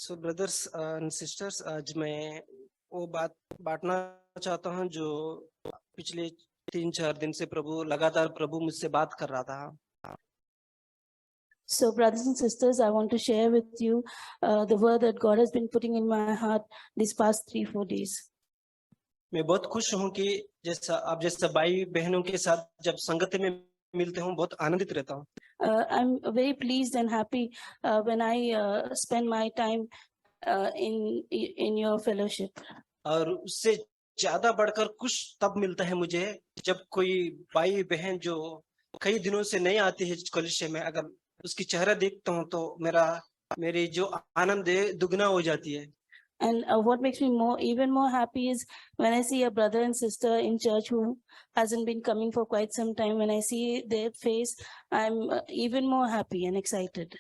So brothers and sisters, आज मैं वो बात बांटना चाहता हूँ जो पिछले 3-4 दिन से लगातार प्रभु मुझसे बात कर रहा था। So, brothers and sisters, I want to share with you the word that God has been putting in my heart these past 3-4 days. मैं बहुत खुश हूँ कि जैसा भाई बहनों के साथ जब संगति में मिलते हूँ, बहुत आनंदित रहता हूँ। I'm very pleased and happy when I spend my time in your fellowship. और उससे ज्यादा बढ़कर खुश तब मिलता है मुझे जब कोई भाई बहन जो कई दिनों से नहीं आती है कलीसिया में, अगर उसकी चेहरा देखता हूँ तो मेरी जो आनंद है दुगना हो जाती है। And what makes me even more happy is when I see a brother and sister in church who hasn't been coming for quite some time. When I see their face, I'm even more happy and excited.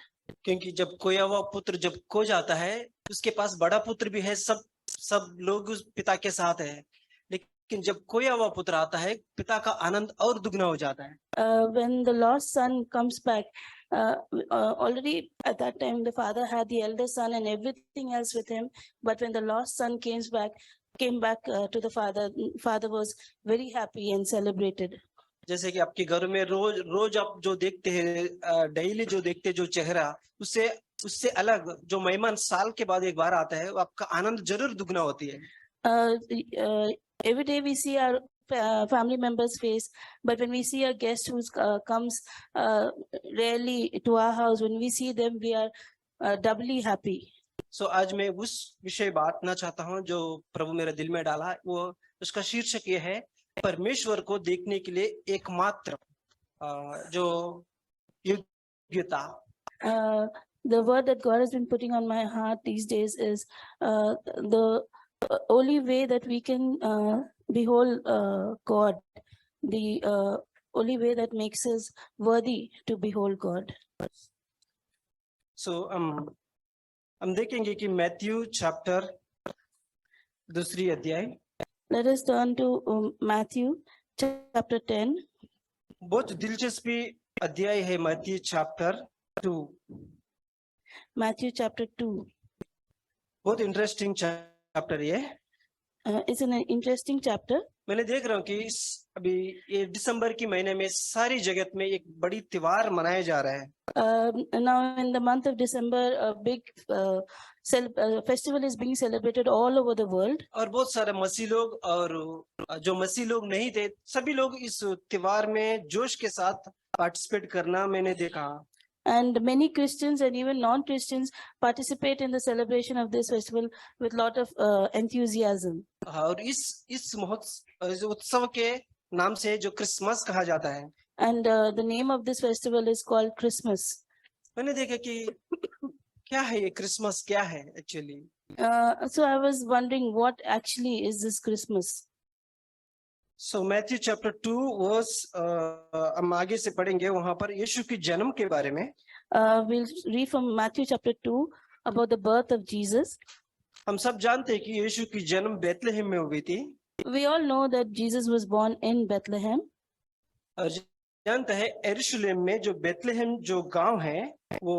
क्योंकि जब कोया हुआ पुत्र जब खो जाता है, उसके पास बड़ा पुत्र भी है, सब लोग उस पिता के साथ है, लेकिन जब खोया हुआ पुत्र आता है, पिता का आनंद और दुगना हो जाता है। When the lost son comes back, already at that time the father had the elder son and everything else with him, but when the lost son came back to the father was very happy and celebrated. जैसे कि आपके घर में रोज आप जो देखते हैं, daily जो देखते हैं जो चेहरा, उससे अलग जो मेहमान साल के बाद एक बार आता है, वो आपका आनंद जरूर दुगना होती है। Every day we see our family members' face, but when we see a guest who comes rarely to our house, when we see them, we are doubly happy. So आज मैं उस विषय बांटना चाहता हूँ जो प्रभु मेरे दिल में डाला, वो उसका शीर्षक ये है, परमेश्वर को देखने के लिए एकमात्र जो योग्यता। The word that God has been putting on my heart these days is the only way that we can behold God, the only way that makes us worthy to behold God. So हम देखेंगे कि Matthew chapter 2 अध्याय। Let us turn to Matthew chapter 10. बहुत दिलचस्पी अध्याय है Matthew chapter 2। Matthew chapter 2. बहुत interesting chapter ये। It's an interesting chapter. मैंने देख रहा हूँ कि अभी ये दिसंबर की महीने में सारी जगत में एक बड़ी त्योहार मनाया जा रहा है। Now in the month of December, a big festival is being celebrated all over the world. और बहुत सारे मसीह लोग और जो मसीह लोग नहीं थे, सभी लोग इस त्योहार में जोश के साथ पार्टिसिपेट करना मैंने देखा। And many Christians and even non-Christians participate in the celebration of this festival with lot of enthusiasm. और इस उत्सव के नाम से जो क्रिसमस कहा जाता है। And the name of this festival is called Christmas. मैंने देखा कि क्या है ये क्रिसमस, क्या है actually. So I was wondering what actually is this Christmas. So Matthew chapter 2 verse हम आगे से पढ़ेंगे, वहां पर यीशु के जन्म के बारे में। We'll read from Matthew chapter 2 about the birth of Jesus. हम सब जानते हैं कि यीशु की जन्म बेथलेहम में हुई थी। We all know that Jesus was born in Bethlehem. और जानते हैं यरूशलेम में जो बेथलेहम जो गांव है, वो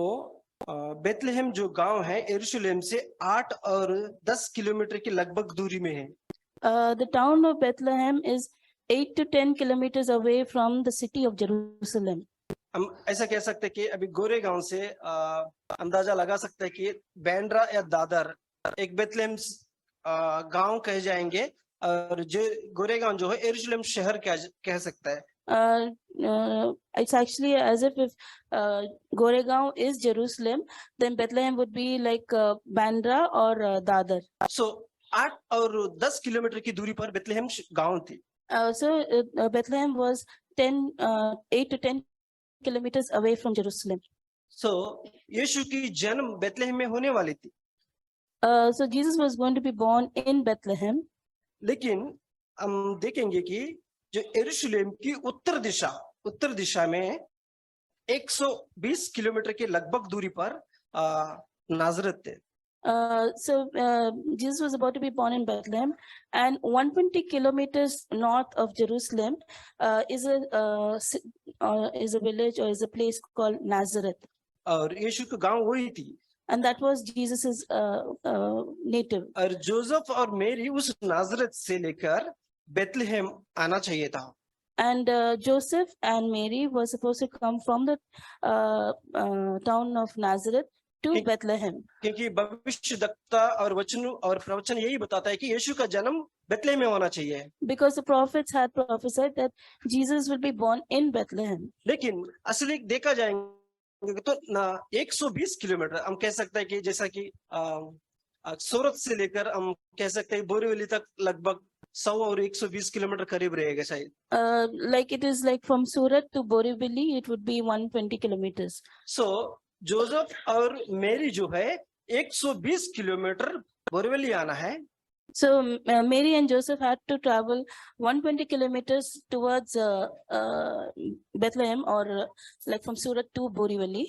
बेथलेहम जो गांव है यरूशलेम से 8 और 10 किलोमीटर की लगभग दूरी में है। The town of Bethlehem is 8 to 10 kilometers away from the city of Jerusalem. हम ऐसा कह सकते हैं कि अभी गोरेगांव से अंदाजा लगा सकते हैं कि बैंड्रा या दादर एक बेथलेहम गांव कहे जाएंगे, और जो गोरेगांव जो है यरूशलेम शहर कह सकता है। It's actually as if Goregaon is Jerusalem, then Bethlehem would be like Bandra or Dadar. So 8 और 10 किलोमीटर की दूरी पर बेथलेहम गांव थी। So Bethlehem was 8 to 10 kilometers away from Jerusalem. So यीशु की जन्म बेथलेहम में होने वाली थी। So Jesus was going to be born in Bethlehem. लेकिन हम देखेंगे कि जो यरूशलेम की उत्तर दिशा में 120 किलोमीटर के लगभग दूरी पर नाजरत थे। So Jesus was about to be born in Bethlehem, and 120 kilometers north of Jerusalem is a village or is a place called Nazareth. और यीशु का गांव वही थी। and that was Jesus's native. और जोसेफ और मेरी उस नाजरत से लेकर बेथलेहेम आना चाहिए था। And Joseph and Mary were supposed to come from the town of Nazareth to King- Bethlehem, क्योंकि भविष्यद्वक्ता और वचन और प्रवचन यही बताता है कि यीशु का जन्म बेथलेहेम में होना चाहिए। because the prophets had prophesied that Jesus will be born in Bethlehem. लेकिन असली देखा जाएंगे तो ना 120 किलोमीटर हम कह सकते हैं कि जैसा कि सूरत से लेकर हम कह सकते हैं बोरीवली तक लगभग 100 और 120 किलोमीटर करीब रहेगा शायद। Like it is like from Surat to Borivali, it would be 120 kilometers. So Joseph और मेरी जो है 120 किलोमीटर बोरीवली आना है। So Mary and Joseph had to travel 120 kilometers towards Bethlehem, or like from Surat to Borivali,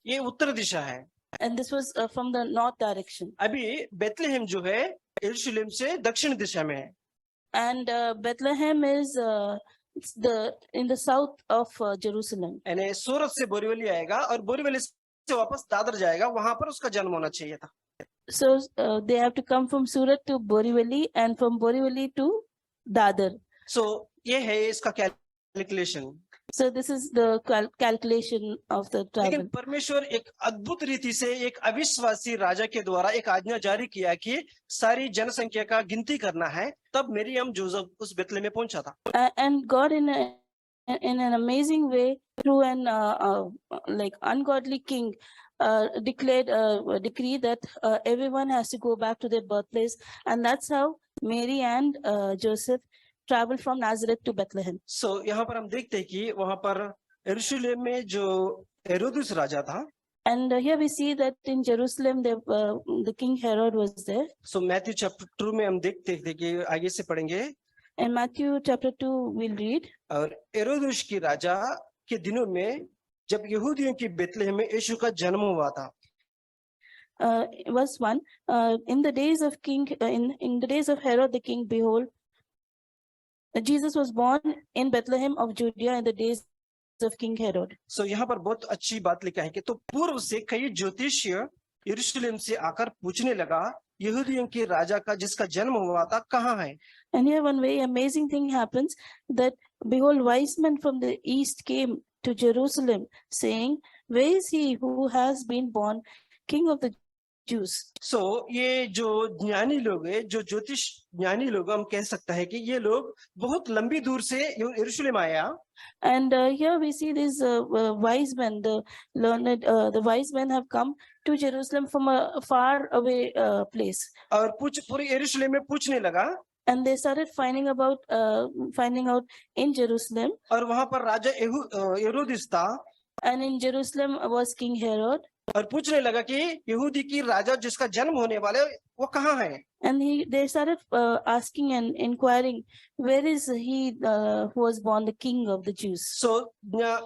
ये उत्तर दिशा है। and this was from the north direction. अभी Bethlehem जो है यरूशलेम से दक्षिण दिशा में है। And Bethlehem is it's in the south of Jerusalem. यानी सूरत से बोरीवली आएगा और बोरीवली से वापस दादर जाएगा, वहां पर उसका जन्म होना चाहिए था। So they have to come from Surat to Borivali and from Borivali to Dadar. सो ये है इसका calculation. So this is the calculation of the travel. लेकिन परमेश्वर एक अद्भुत रीति से एक अविश्वासी राजा के द्वारा एक आज्ञा जारी किया कि सारी जनसंख्या का गिनती करना है, तब मरियम जोसेफ उस बेथलेहेम में पहुंचा था। And God in an amazing way, through an like ungodly king, declared a decree that everyone has to go back to their birthplace, and that's how Mary and Joseph traveled from Nazareth to Bethlehem. सो यहाँ पर हम देखते हैं कि वहां पर यरूशलेम में जो हेरोदेस राजा था, And here we see that in Jerusalem, the king Herod was there. So Matthew chapter 2 में हम देखते थे कि आगे से पढ़ेंगे। In Matthew chapter 2, we'll read. और हेरोदेस की राजा के दिनों में जब यहूदियों की बेथलेहेम में यीशु का जन्म हुआ था, Verse 1, in the days of in the days of Herod the king, behold, Jesus was born in Bethlehem of Judea in the days of King Herod. सो यहाँ पर बहुत अच्छी बात लिखा है कि तो पूर्व से कई ज्योतिषीय यरूशलेम से आकर पूछने लगा, यहूदियों के राजा का जिसका जन्म हुआ था कहाँ है? And here one very amazing thing happens, that behold, wise men from the east came to Jerusalem, saying, where is he who has been born King of the Jews? सो ये जो ज्ञानी लोग है, जो ज्योतिष ज्ञानी लोग, हम कह सकते हैं कि ये लोग बहुत लंबी दूर से यरूशलेम आया। And here we see these wise men, the learned, the wise men have come to Jerusalem from a far away place. और पूरे यरूशलेम में पूछने लगा, And they started finding out in Jerusalem. और वहां पर राजा हेरोदेस था, And in Jerusalem was King Herod. और पूछने लगा कि यहूदी की राजा जिसका जन्म होने वाला है वो कहाँ है? And they started asking and inquiring, where is he who was born the King of the Jews? सो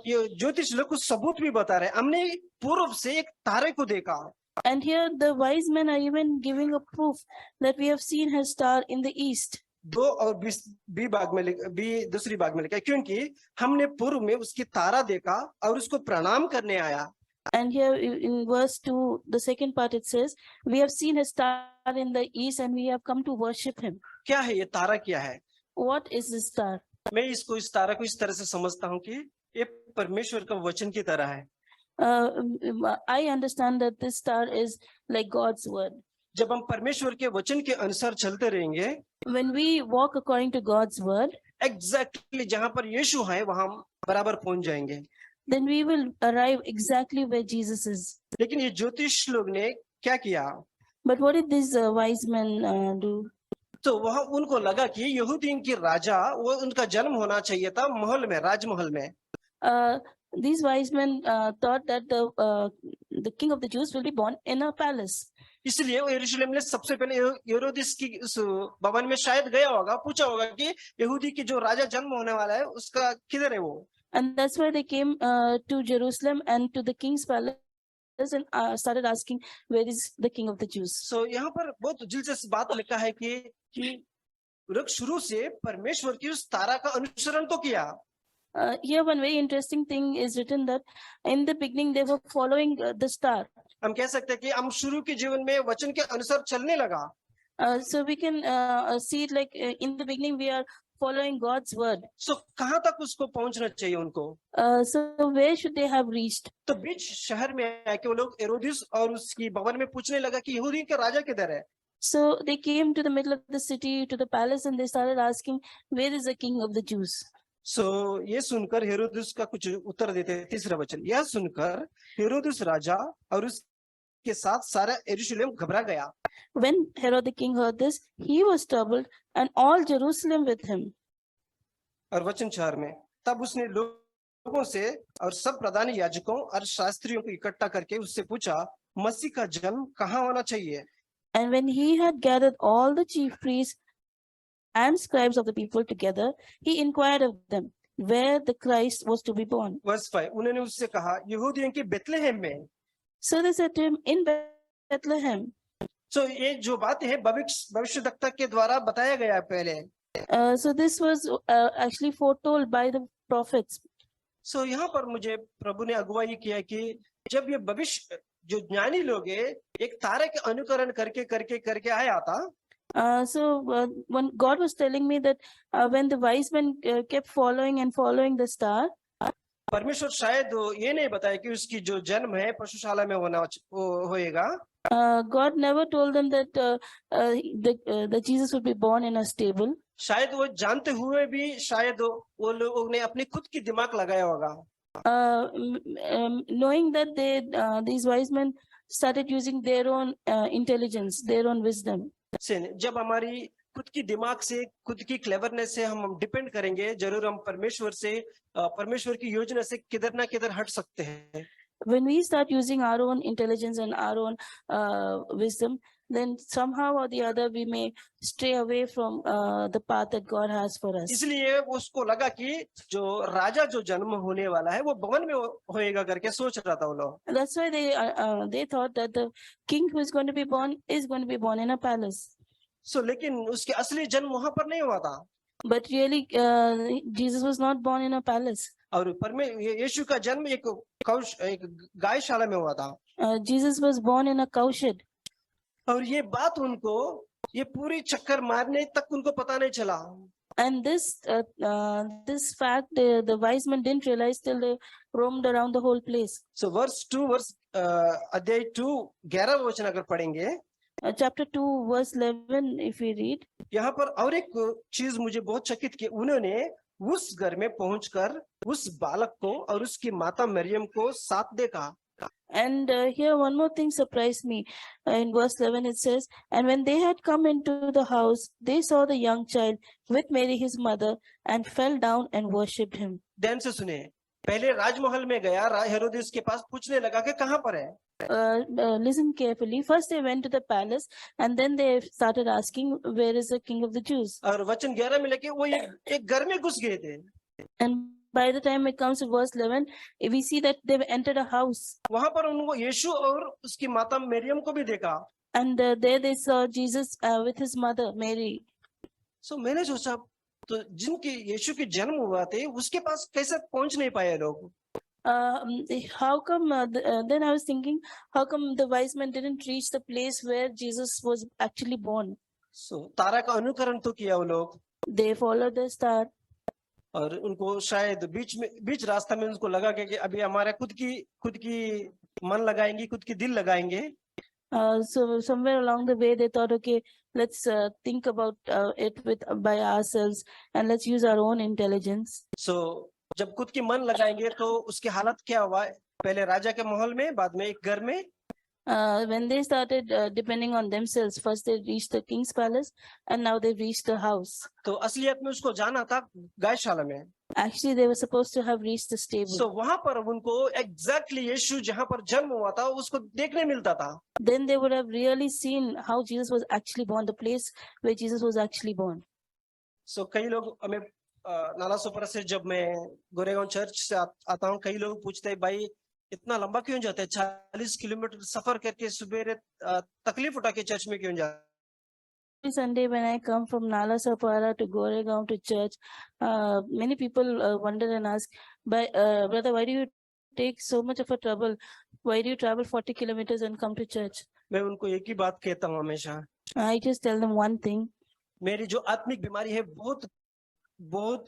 ये ज्योतिष लोग कुछ सबूत भी बता रहे, हमने पूर्व से एक तारे को देखा। And here the wise men are even giving a proof that we have seen his star in the east. 2 और 20 दूसरी भाग में लिखा है, क्योंकि हमने पूर्व में उसकी तारा देखा और उसको प्रणाम करने आया। And here in verse 2, the second part, it says, we have seen his star in the east and we have come to worship him. क्या है ये तारा? क्या है? What is this star? मैं इस तारा को इस तरह से समझता हूँ कि ये परमेश्वर का वचन की तरह है। I understand that this star is like God's word. जब हम परमेश्वर के वचन के अनुसार चलते रहेंगे, When we walk according to God's word, exactly जहाँ पर यीशु है वहां हम बराबर पहुंच जाएंगे। then we will arrive exactly where Jesus is. लेकिन ये ज्योतिष लोग ने क्या किया? But what did these wise men do? तो वहां उनको लगा कि यहूदियों की राजा, वो उनका जन्म होना चाहिए था महल में, राजमहल में। These wise men thought that the king of the Jews will be born in a palace. इसलिए वो यरूशलेम ने सबसे पहले हेरोदेस की उस भवन में शायद गया होगा, पूछा होगा कि यहूदी की जो राजा जन्म होने वाला है उसका किधर है वो? And that's why they came to Jerusalem and to the king's palace and started asking, where is the king of the Jews? सो यहाँ पर बहुत दिलचस्प बात लिखा है कि शुरू से परमेश्वर की उस तारा का अनुसरण तो किया, Here one very interesting thing is written that in the beginning they were following the star. हम कह सकते हैं कि हम शुरू के जीवन में वचन के अनुसार चलने लगा। So we can see it like in the beginning we are following God's word. सो कहाँ तक उसको पहुंचना चाहिए उनको? So where should they have reached? तो बीच शहर में आके वो लोग हेरोदिस और उसकी भवन में पूछने लगा कि यहूदियों का राजा किधर है? So they came to the middle of the city, to the palace, and they started asking, "Where is the king of the Jews?" सो ये सुनकर हेरोदिस का कुछ उत्तर देते हैं। तीसरा वचन, यह सुनकर हेरोदिस राजा और उसके साथ सारा यरूशलेम घबरा गया। When Herod the king heard this, he was troubled, and all Jerusalem with him. और वचन 4 में, तब उसने लोगों से और सब प्रधान याजकों और शास्त्रियों को इकट्ठा करके उससे पूछा, मसीह का जन्म कहाँ होना चाहिए? And when he had gathered all the chief priests and scribes of the people together, he inquired of them where the Christ was to be born. Verse 5, उन्होंने उससे कहा, यहूदियों के बेथलेहम में। So they said to him, "In Bethlehem." सो ये जो बात है भविष्यद्वक्ता के द्वारा बताया गया है पहले। So this was actually foretold by the prophets. सो यहाँ पर मुझे प्रभु ने अगुवाई किया कि जब ये भविष्य जो ज्ञानी लोग है एक तारे के अनुकरण करके करके करके आया था। When God was telling me that when the wise men kept following and following the star, परमेश्वर शायद ये नहीं बताया कि उसकी जो जन्म है पशुशाला में होएगा। God never told them that that Jesus would be born in a stable. शायद वो जानते हुए भी शायद वो लोगों ने अपनी खुद की दिमाग लगाया होगा। Knowing that these wise men started using their own intelligence, their own wisdom. जब हमारी खुद की दिमाग से खुद की क्लेवरनेस से हम डिपेंड करेंगे, जरूर हम परमेश्वर की योजना से किधर ना किधर हट सकते हैं। When we start using our own intelligence and our own wisdom, then somehow or the other we may stray away from the path that God has for us. इसलिए उसको लगा कि जो राजा जो जन्म होने वाला है वो भवन में होएगा करके सोच रहा था वो लोग। That's why they thought that the king who is going to be born is going to be born in a palace. सो लेकिन उसके असली जन्म वहां पर नहीं हुआ था। But really, Jesus was not born in a palace. और यीशु का जन्म एक गायशाला में हुआ था। Jesus was born in a cowshed. और ये बात उनको ये पूरी चक्कर मारने तक उनको पता नहीं चला। And this fact the wise men didn't realize till they roamed around the whole place. So verse 2 अध्याय 2 11 वचन अगर पढ़ेंगे, Chapter 2 verse 11 if we read, यहाँ पर और एक चीज मुझे बहुत चकित की, उन्होंने उस घर में पहुंचकर उस बालक को और उसकी माता मरियम को साथ देखा। And here one more thing surprised me. In verse 11 it says, "And when they had come into the house, they saw the young child with Mary his mother, and fell down and worshipped him." ध्यान से सुने, पहले राजमहल में गया, हेरोदेस के पास पूछने लगा कि कहाँ पर है। Listen carefully. First they went to the palace, and then they started asking, "Where is the king of the Jews?" और वचन 11 में लेके वो एक घर में घुस गए थे। And by the time it comes to verse 11, we see that they've entered a house. वहां पर उनको यीशु और उसकी माता मरियम को भी देखा। And there they saw Jesus with his mother Mary. सो मैंने सोचा, तो जिनके यीशु के जन्म हुआ थे उसके पास कैसे पहुंच नहीं पाए लोग? How come then I was thinking, how come the wise men didn't reach the place where Jesus was actually born? सो तारा का अनुकरण तो किया वो लोग, They followed the star. और उनको शायद बीच रास्ता में उनको लगा कि अभी हमारा खुद की मन लगाएंगे, खुद की दिल लगाएंगे। So somewhere along the way they thought, okay, let's think about it by ourselves, and let's use our own intelligence. सो जब खुद की मन लगाएंगे तो उसकी हालत क्या हुआ? पहले राजा के महल में, बाद में एक घर में। When they started depending on themselves, first they reached the king's palace, and now they reached the house. तो असलियत में उसको जाना था गायशाला में। Actually, they were supposed to have reached the stable. सो वहां पर उनको एग्जैक्टली यीशु जहां पर जन्म हुआ था उसको देखने मिलता था। Then they would have really seen how Jesus was actually born, the place where Jesus was actually born. सो कई लोग हमें नालासोपारा से, जब मैं गोरेगांव चर्च से आता हूँ, कई लोग पूछते हैं, भाई इतना लंबा क्यों जाते हैं? 40 किलोमीटर सफर करके सुबेरे तकलीफ उठा के चर्च में क्यों जाते Sunday when I come from Nalasopara to Goregaon to church, many people wonder and ask, brother, why do you take so much of a trouble? Why do you travel 40 kilometers and come to church? मैं उनको एक ही बात कहता हूँ हमेशा, I just tell them one thing. मेरी जो आत्मिक बीमारी है बहुत बहुत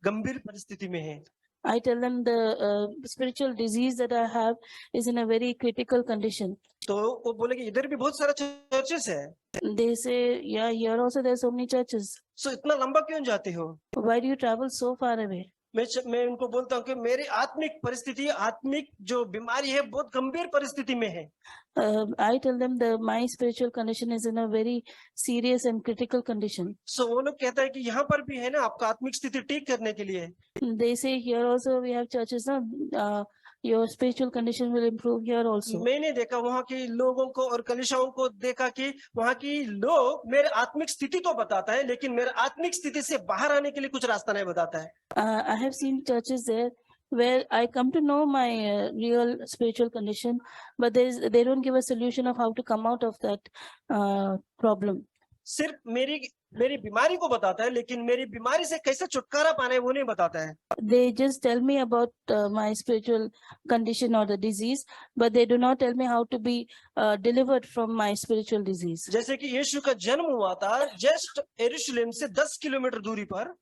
गंभीर परिस्थिति में है। I tell them the spiritual disease that I have is in a very critical condition. तो वो बोले कि इधर भी बहुत सारा चर्चेस है, They say, yeah, here also there are so many churches. सो इतना लंबा क्यों जाते हो? Why do you travel so far away? मैं उनको बोलता हूँ कि मेरी आत्मिक परिस्थिति, आत्मिक जो बीमारी है बहुत गंभीर परिस्थिति में है। I tell them that my spiritual condition is in a very serious and critical condition. सो वो लोग कहता है कि यहाँ पर भी है ना आपका आत्मिक स्थिति ठीक करने के लिए। They say here also we have churches, no? Your spiritual condition will improve here also. मैंने देखा वहाँ के लोगों को और कलीसियाओं को देखा कि वहाँ की लोग मेरे आत्मिक स्थिति तो बताता है, लेकिन मेरे आत्मिक स्थिति से बाहर आने के लिए कुछ रास्ता नहीं बताता है। I have seen churches there where I come to know my real spiritual condition, but they don't give a solution of how to come out of that problem. सिर्फ मेरी बीमारी को बताता है, लेकिन मेरी बीमारी से कैसे छुटकारा पाना है वो नहीं बताता है। They just tell me about my spiritual condition or the disease, but they do not tell me how to be delivered from my spiritual disease. जैसे कि यीशु का जन्म हुआ था जस्ट यरूशलेम से 10 किलोमीटर दूरी पर,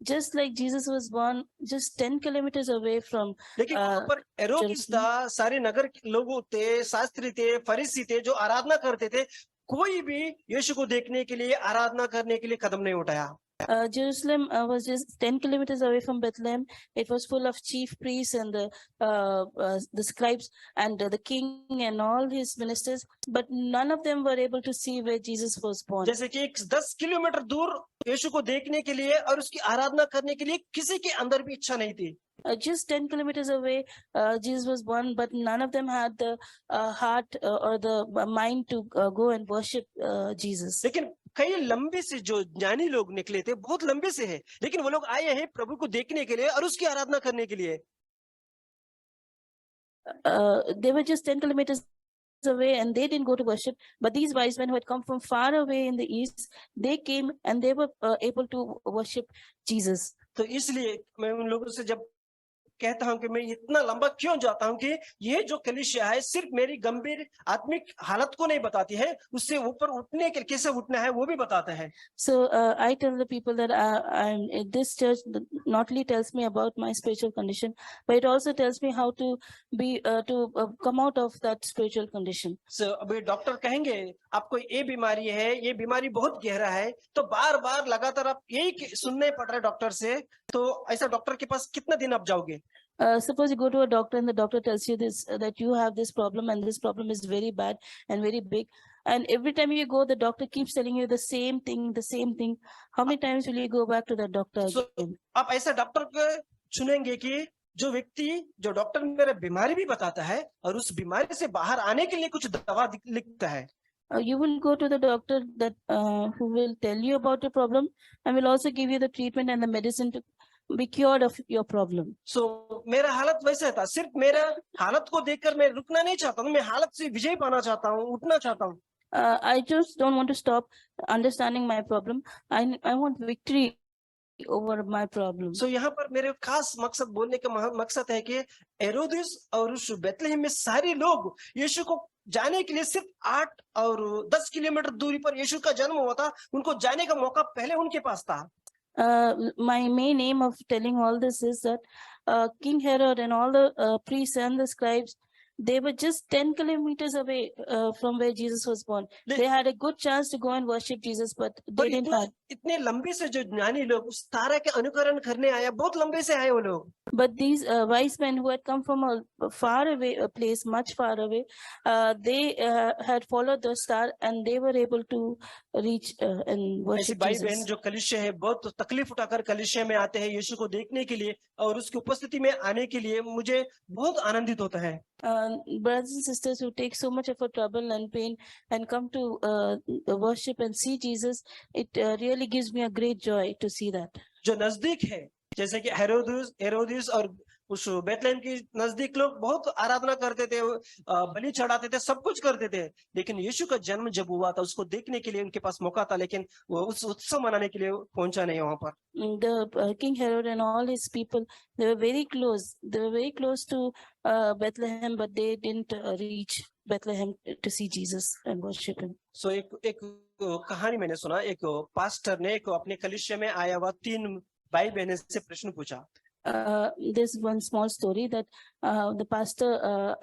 Just like Jesus was born just 10 kilometers away from, लेकिन वहाँ पर हेरोदिस था, सारे नगर के लोग थे, शास्त्री थे, फरीसी थे जो आराधना करते थे, कोई भी यीशु को देखने के लिए, आराधना करने के लिए कदम नहीं उठाया। Jerusalem was just 10 kilometers away from Bethlehem. It was full of chief priests and the scribes and the king and all his ministers, but none of them were able to see where Jesus was born. जैसे कि 10 kilometre दूर यीशु को देखने के लिए और उसकी आराधना करने के लिए किसी के अंदर भी इच्छा नहीं थी। Just 10 kilometers away, Jesus was born, but none of them had the heart or the mind to go and worship Jesus. लेकिन कई लंबे से जो ज्ञानी लोग निकले थे, बहुत लंबे से है, लेकिन वो लोग आए हैं प्रभु को देखने के लिए और उसकी आराधना करने के लिए। They were just 10 kilometers away and they didn't go to worship, but these wise men who had come from far away in the east, they came and they were able to worship Jesus. तो इसलिए मैं उन लोगों से जब कहता हूं कि मैं इतना लंबा क्यों जाता हूं कि ये जो कलीसिया है सिर्फ मेरी गंभीर आत्मिक हालत को नहीं बताती है, उससे ऊपर उठने के कैसे उठना है वो भी बताता है। So I tell the people that I'm this church not only tells me about my spiritual condition, but it also tells me how to be come out of that spiritual condition. So अभी doctor कहेंगे आपको ये बीमारी है, ये बीमारी बहुत गहरा है, तो बार बार लगातार आप यही सुनने पड़ रहा है डॉक्टर से, तो ऐसा डॉक्टर के पास कितना दिन आप जाओगे? Suppose you go to a doctor and the doctor tells you this that you have this problem and this problem is very bad and very big, and every time you go the doctor keeps telling you the same thing. How many times will you go back to that doctor again? आप ऐसा doctor को चुनेंगे कि जो व्यक्ति जो doctor मेरा बीमारी भी बताता है और उस बीमारी से बाहर आने के लिए कुछ दवा लिखता है। You will go to the doctor that who will tell you about your problem and will also give you the treatment and the medicine to be cured of your problem. So मेरा हालत वैसा था, सिर्फ मेरा हालत को देखकर मैं रुकना नहीं चाहता हूँ, मैं हालत से विजय पाना चाहता हूँ, उठना चाहता हूँ। I just don't want to stop understanding my problem. I want victory over my problem. So यहाँ पर मेरे खास मकसद बोलने का मकसद है कि हेरोदिस और उस बेथलेहम में सारे लोग यीशु को जाने के लिए सिर्फ 8 और 10 किलोमीटर दूरी पर यीशु का जन्म हुआ था, उनको जाने का मौका पहले उनके पास था। My main aim of telling all this is that King Herod and all the priests and the scribes, they were just 10 kilometers away from where Jesus was born. They had a good chance to go and worship Jesus, but they didn't have. इतने लंबे से जो ज्ञानी लोग उस तारा के अनुकरण करने आए, बहुत लंबे से आए वो लोग। But these wise men who had come from a far away a place, much far away, they had followed the star and they were able to reach and worship भाई Jesus. बहन जो कलीसिया है बहुत तकलीफ उठाकर कलीसिया में आते हैं यीशु को देखने के लिए और उसकी उपस्थिति में आने के लिए मुझे बहुत आनंदित होता है। Brothers and sisters who take so much of a trouble and pain and come to worship and see Jesus, it really gives me a great joy to see that. जो नजदीक है जैसे कि हेरोदिस और उस बेथलेहम के नजदीक लोग बहुत आराधना करते थे, बलि चढ़ाते थे, सब कुछ करते थे। लेकिन यीशु का जन्म जब हुआ था उसको देखने के लिए उनके पास मौका था, लेकिन वो उस उत्सव मनाने के लिए पहुंचा नहीं वहां पर। The King Herod and all his people, they were very close. They were very close to Bethlehem, but they didn't reach Bethlehem to see Jesus and worship him. सो एक कहानी मैंने सुना, एक पास्टर ने एक अपने कलीसिया में आया हुआ 3 भाई बहन से प्रश्न पूछा। There's one small story that the pastor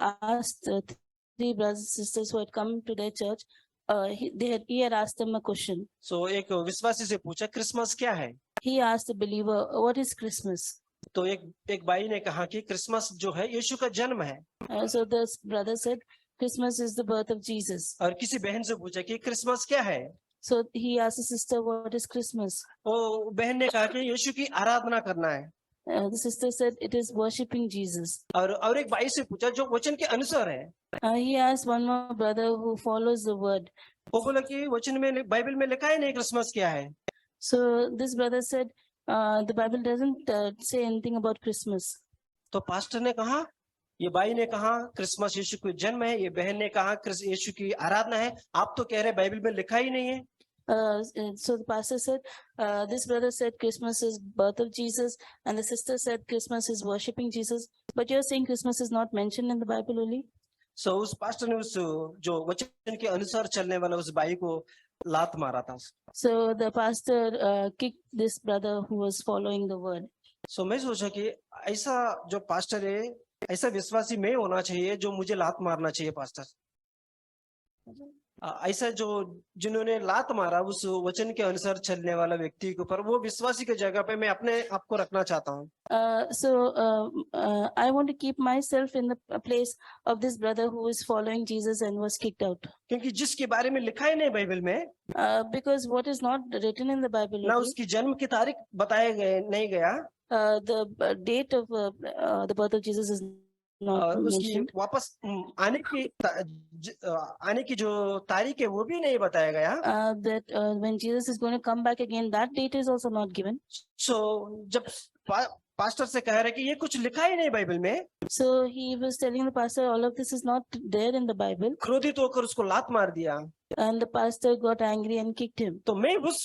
asked 3 brothers and sisters who had come to their church. He had asked them a question. सो एक विश्वासी से पूछा, क्रिसमस क्या है? He asked the believer, "What is Christmas?" तो एक भाई ने कहा कि क्रिसमस जो है यीशु का जन्म है। So this brother said, "Christmas is the birth of Jesus." और किसी बहन से पूछा कि क्रिसमस क्या है? So he asked the sister, "What is Christmas?" वो बहन ने कहा कि यीशु की आराधना करना है। The sister said, "It is worshiping Jesus." और एक भाई से पूछा जो वचन के अनुसार है। He asked one more brother who follows the word. वो बोला कि वचन में, बाइबल में लिखा है नहीं क्रिसमस क्या है। So this brother said, "The Bible doesn't say anything about Christmas." तो पास्टर ने कहा, ये भाई ने कहा क्रिसमस यीशु का जन्म है, ये बहन ने कहा यीशु की आराधना है, आप तो कह रहे बाइबल में लिखा ही नहीं है। So the pastor said, this brother said Christmas is birth of Jesus, and the sister said Christmas is worshiping Jesus. But you're saying Christmas is not mentioned in the Bible only? सो उस pastor ने उस जो वचन के अनुसार चलने वाला उस भाई को लात मारा था। So the pastor kicked this brother who was following the word. सो मैं सोचा कि ऐसा जो पास्टर है, ऐसा विश्वासी में होना चाहिए जो मुझे लात मारना चाहिए पास्टर। ऐसा जो जिन्होंने लात मारा उस वचन के अनुसार चलने वाला व्यक्ति के ऊपर, वो विश्वासी के जगह पे मैं अपने आप को रखना चाहता हूँ। I want to keep myself in the place of this brother who is following Jesus and was kicked out. क्योंकि जिसके बारे में लिखा ही नहीं बाइबल में, Because what is not written in the Bible, ना उसकी जन्म की तारीख बताया गए नहीं गया, the date of the birth of Jesus is not और उसकी mentioned. वापस आने की जो तारीख है वो भी नहीं बताया गया। That when Jesus is going to come back again, that date is also not given. सो जब पास्टर से कह रहे कि ये कुछ लिखा ही नहीं बाइबल में, So he was telling the pastor, all of this is not there in the Bible, क्रोधित होकर उसको लात मार दिया। and the pastor got angry and kicked him. तो मैं उस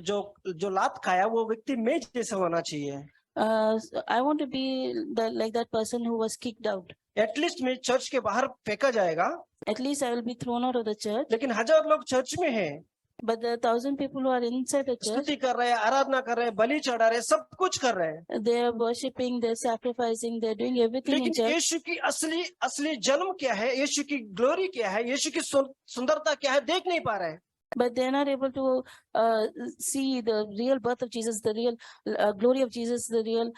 जो लात खाया वो व्यक्ति मैं जैसा होना चाहिए। I want to be like that person who was kicked out. At least मैं चर्च के बाहर फेंका जाएगा, At least I will be thrown out of the church. लेकिन 1000 लोग चर्च में हैं, But the 1,000 people who are inside the church, स्तुति कर रहे हैं, आराधना कर रहे हैं, बलि चढ़ा रहे हैं, सब कुछ कर रहे हैं, they are worshipping, they're sacrificing, they're doing everything in लेकिन church. यीशु की असली जन्म क्या है, यीशु की ग्लोरी क्या है, यीशु की सुंदरता क्या है, देख नहीं पा रहे हैं। But they're not able to see the real birth of Jesus, the real glory of Jesus, the real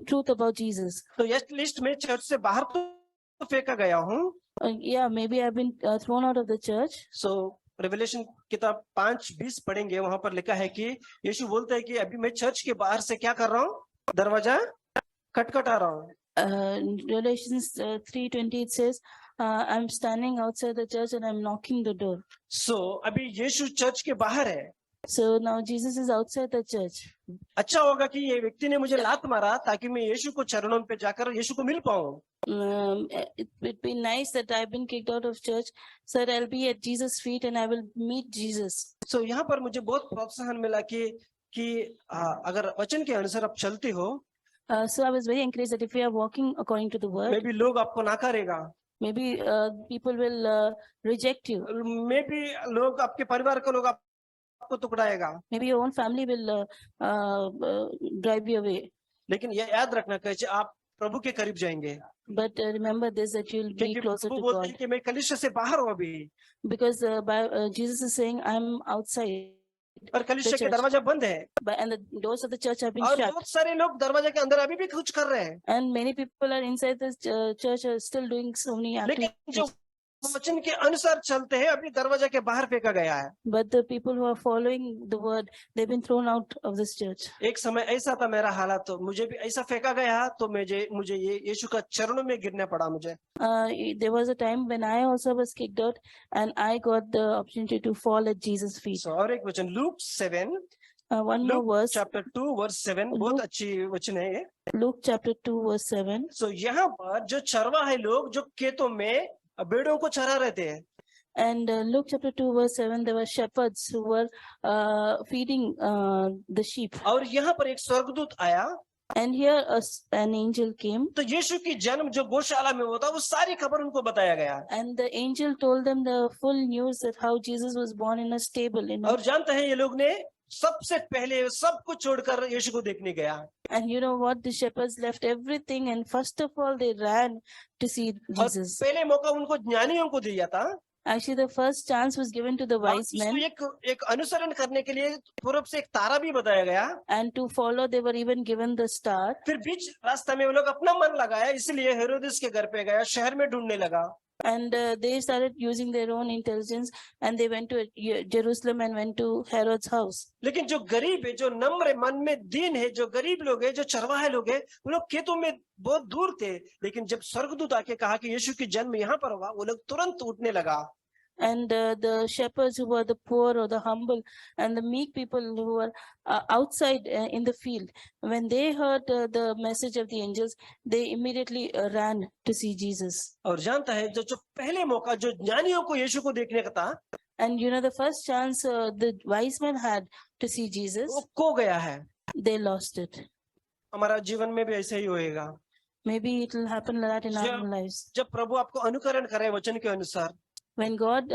truth about Jesus. तो एटलीस्ट मैं चर्च से बाहर तो फेंका गया हूँ। Yeah, maybe I've been thrown out of the church. So revelation किताब 5:20 पढ़ेंगे, वहां पर लिखा है कि यीशु बोलता है कि अभी मैं चर्च के बाहर से क्या कर रहा हूँ, दरवाजा खटखटा रहा हूँ। Revelations 3:20 it says, I'm standing outside the church and I'm knocking the door. सो अभी यीशु चर्च के बाहर है। So now Jesus is outside the church. अच्छा होगा कि ये व्यक्ति ने मुझे लात मारा ताकि मैं यीशु को चरणों पे जाकर यीशु को मिल पाऊं। It'd be nice that I've been kicked out of church, so that I'll be at Jesus' feet and I will meet Jesus. सो यहाँ पर मुझे बहुत प्रोत्साहन मिला कि अगर वचन के अनुसार आप चलते हो, So I was very encouraged that if we are walking according to the word, may be लोग आपको नकारेगा, maybe people will reject you. May be लोग आपके परिवार के लोग आपको टुकड़ाएगा, Maybe your own family will drive you away. लेकिन ये याद रखना कि आप प्रभु के करीब जाएंगे, But remember this, that you'll be क्योंकि closer प्रभु to बोलते God. हैं कि मैं कलीसिया से बाहर हूँ अभी, Because Jesus is saying, I'm outside, और कलीसिया के church. दरवाजा बंद है, and the doors of the church have been और shut. बहुत सारे लोग दरवाजे के अंदर अभी भी कुछ कर रहे हैं, And many people are inside this church are still doing so many लेकिन जो activities. वचन के अनुसार चलते हैं अभी दरवाजा के बाहर फेंका गया है। But the people who are following the word, they've been thrown out of this church. एक समय ऐसा था मेरा हालात, तो मुझे भी ऐसा फेंका गया, तो मुझे ये यीशु का चरणों में गिरना पड़ा मुझे। There was a time when I also was kicked out and I got the opportunity to fall at Jesus' feet. और एक वचन look 7 One more Luke verse, chapter 2 verse 7 बहुत Luke- अच्छी वचन है ये। Luke chapter 2 verse 7. सो यहाँ पर जो चरवाहे लोग जो खेतों में भेड़ों को चरा रहे थे, And Luke chapter 2 verse 7, there were shepherds who were feeding the sheep. और यहाँ पर एक स्वर्गदूत आया, And here an angel came, तो यीशु की जन्म जो गौशाला में होता वो सारी खबर उनको बताया गया। and the angel told them the full news that how Jesus was born in a stable. और जानते हैं ये लोग ने सबसे पहले सब कुछ छोड़कर यीशु को देखने गया। And you know what? The shepherds left everything, and first of all, they ran to see और Jesus. पहले मौका उनको ज्ञानियों को दिया था, Actually, the first chance was given to the और wise उसको men, एक अनुसरण करने के लिए पूरब से एक तारा भी बताया गया। and to follow, they were even given the star. फिर बीच रास्ता में वो लोग अपना मन लगाया, इसलिए हेरोदेस के घर पे गया, शहर में ढूंढने लगा। And they started using their own intelligence, and they went to Jerusalem and went to Herod's house. लेकिन जो गरीब है, जो नम्र मन में दीन है, जो गरीब लोग है, जो चरवाहे लोग है, वो लोग खेतों में बहुत दूर थे। लेकिन जब स्वर्गदूत आके कहा कि यीशु की जन्म यहाँ पर हुआ, वो लोग तुरंत उठने लगा। And the shepherds who were the poor or the humble and the meek people who were outside in the field, when they heard the message of the angels, they immediately ran to see Jesus. और जानता है जो पहले मौका जो ज्ञानियों को यीशु को देखने का था, And you know, the first chance the wise men had to see Jesus, वो खो गया है। they lost it. हमारा जीवन में भी ऐसा ही होएगा। Maybe it will happen like that in our Yeah. own lives. जब प्रभु आपको अनुकरण करे वचन के अनुसार, When God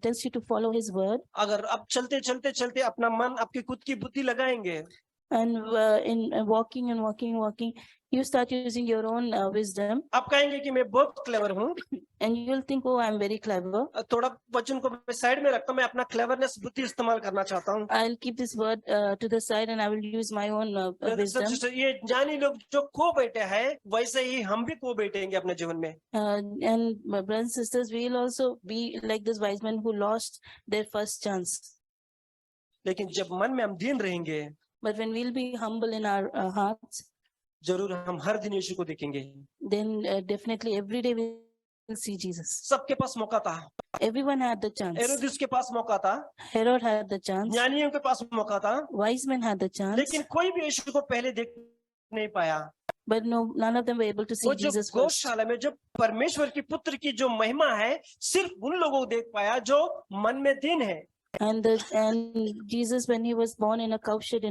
tells you to follow His word, अगर आप चलते चलते चलते अपना मन आपकी खुद की बुद्धि लगाएंगे, and in walking and walking, you start using your own wisdom, आप कहेंगे कि मैं बहुत क्लेवर हूँ। and you will think, oh, I'm very clever. थोड़ा वचन को मैं साइड में रखता हूँ, मैं अपना क्लेवरनेस बुद्धि इस्तेमाल करना चाहता हूँ। I'll keep this word to the side, and I will use my own wisdom. ये ज्ञानी लोग जो खो बैठे हैं, वैसे ही हम भी खो बैठेंगे अपने जीवन में। And my brothers and sisters, we will also be like this wise men who lost their first chance. लेकिन जब मन में हम दीन रहेंगे, But when we'll be humble in our hearts, जरूर हम हर दिन यीशु को देखेंगे। then definitely every day we will see Jesus. सबके पास मौका था, Everyone had the chance. हेरोदेस के पास मौका था, Herod had the chance. ज्ञानियों के पास मौका था, Wise men had the chance. लेकिन कोई भी यीशु को पहले देख नहीं पाया। But no, none of them were able to see वो जो Jesus first. गौशाला में जो परमेश्वर की पुत्र की जो महिमा है, सिर्फ उन लोगों को देख पाया जो मन में दीन है। And Jesus, when he was born in a cowshed,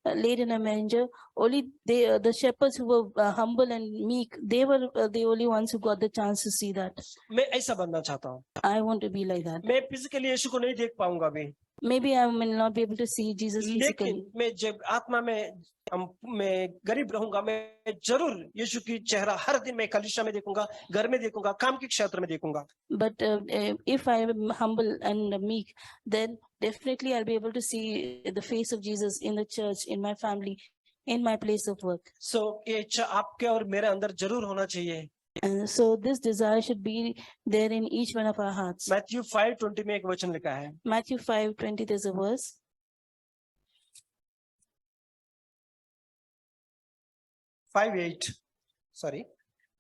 laid in a manger, only the shepherds who were humble and meek, they were the only ones who got the chance to see that. मैं ऐसा बनना चाहता हूँ। I want to be like that. मैं physically यीशु को नहीं देख पाऊंगा अभी, Maybe I may not be able to see Jesus physically, लेकिन मैं जब आत्मा में मैं गरीब रहूंगा, मैं जरूर यीशु की चेहरा हर दिन मैं कलीसिया में देखूंगा, घर में देखूंगा, काम के क्षेत्र में देखूंगा। but if I am humble and meek, then definitely I'll be able to see the face of Jesus in the church, in my family, in my place of work. सो ये इच्छा आपके और मेरे अंदर जरूर होना चाहिए। And so this desire should be there in each one of our hearts. Matthew 5:20 में एक वचन लिखा है, Matthew 5:20, there's a verse. 5:8 sorry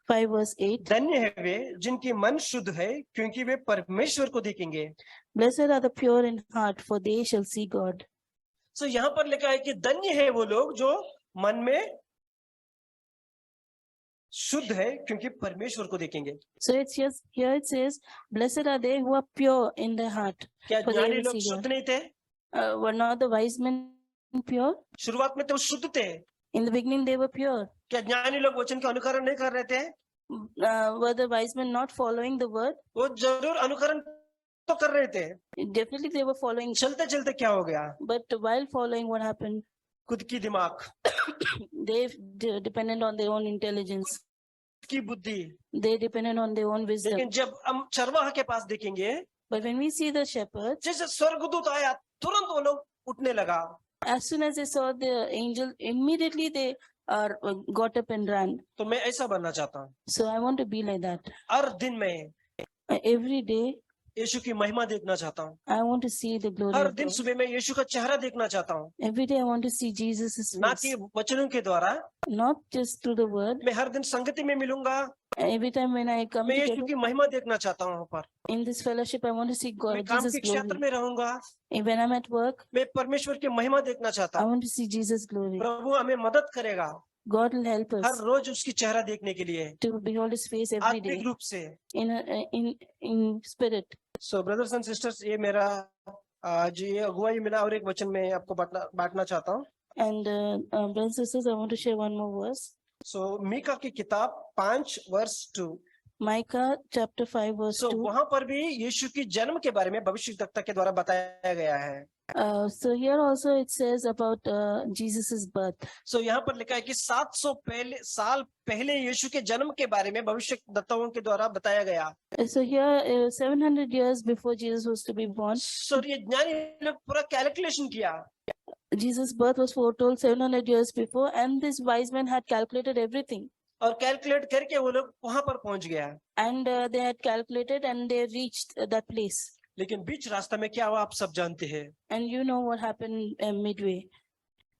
5 verse 8. धन्य है वे जिनकी मन शुद्ध है, क्योंकि वे परमेश्वर को देखेंगे। Blessed are the pure in heart, for they shall see God. सो यहाँ पर लिखा है कि धन्य है वो लोग जो मन में शुद्ध है, क्योंकि परमेश्वर को देखेंगे। So it's just here it says, blessed are they who are pure in their heart. क्या For they ज्ञानी will लोग see शुद्ध God. नहीं थे? Were not the wise men pure? शुरुआत में तो शुद्ध थे। In the beginning they were pure. क्या ज्ञानी लोग वचन का अनुकरण नहीं कर रहे थे? Were the wise men not following the word? वो जरूर अनुकरण तो कर रहे थे। Definitely they were following. चलते चलते क्या हो गया? But while following, what happened? खुद की दिमाग, They depended on their own intelligence. की बुद्धि। They depended on their own wisdom. लेकिन जब हम चरवाहा के पास देखेंगे, But when we see the shepherds, जैसे स्वर्गदूत आया, तुरंत वो लोग उठने लगा। as soon as they saw the angel, immediately they got up and ran. तो मैं ऐसा बनना चाहता हूँ। So I want to be like that. हर दिन मैं Every day, यीशु की महिमा देखना चाहता हूँ। I want to see the glory her of दिन God. सुबह मैं यीशु का चेहरा देखना चाहता हूँ, Every day I want to see Jesus' ना face, कि वचनों के द्वारा। not just through the word. मैं हर दिन संगति में मिलूंगा, Every time when I come मैं यीशु together की महिमा देखना चाहता हूँ वहाँ पर। in this fellowship, I want to see मैं God, काम Jesus' के क्षेत्र glory. में रहूंगा, And when I'm at work, मैं परमेश्वर की महिमा देखना चाहता I हूँ। want to see Jesus' glory. प्रभु हमें मदद करेगा God will help her us रोज उसकी चेहरा देखने के लिए to behold His face every आत्मिक day रूप से। in spirit. So brothers and sisters, ये मेरा आज ये अगुवाई मिला और एक वचन में आपको बांटना चाहता हूँ। And brothers and sisters, I want to share one more verse. सो मीका की किताब 5:2। Micah chapter 5 verse सो 2. वहां पर भी यीशु की जन्म के बारे में भविष्यद्वक्ता के द्वारा बताया गया है। So here also it says about Jesus's birth. सो यहाँ पर लिखा है कि 700 साल पहले यीशु के जन्म के बारे में भविष्यद्वक्ताओं के द्वारा बताया गया। So here 700 years before Jesus was to be born, सो ये ज्ञानी लोग पूरा कैलकुलेशन किया। Jesus' birth was foretold 700 years before, and these wise men had calculated everything. और कैलकुलेट करके वो लोग वहां पर पहुंच गया। And they had calculated and they reached that place. लेकिन बीच रास्ता में क्या हुआ आप सब जानते हैं। And you know what happened midway.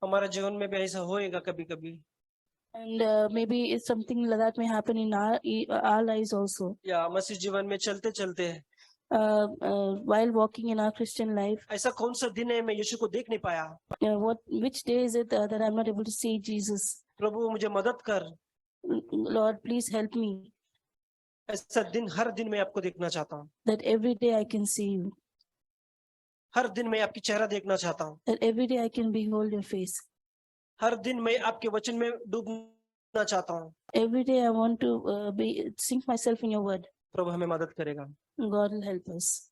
हमारा जीवन में भी ऐसा होएगा कभी कभी, And maybe it's something like that may happen in our lives also. या मसीह जीवन में चलते चलते While walking in our Christian life, ऐसा कौन सा दिन है मैं यीशु को देख नहीं पाया। which day is it that I'm not able to see Jesus? प्रभु मुझे मदद कर। Lord, please help me ऐसा दिन हर दिन मैं आपको देखना चाहता हूँ। that every day I can see you, हर दिन मैं आपकी चेहरा देखना चाहता हूँ। that every day I can behold your face. हर दिन मैं आपके वचन में डूबना चाहता हूँ। Every day I want to sink myself in your word. प्रभु हमें मदद करेगा। God will help us.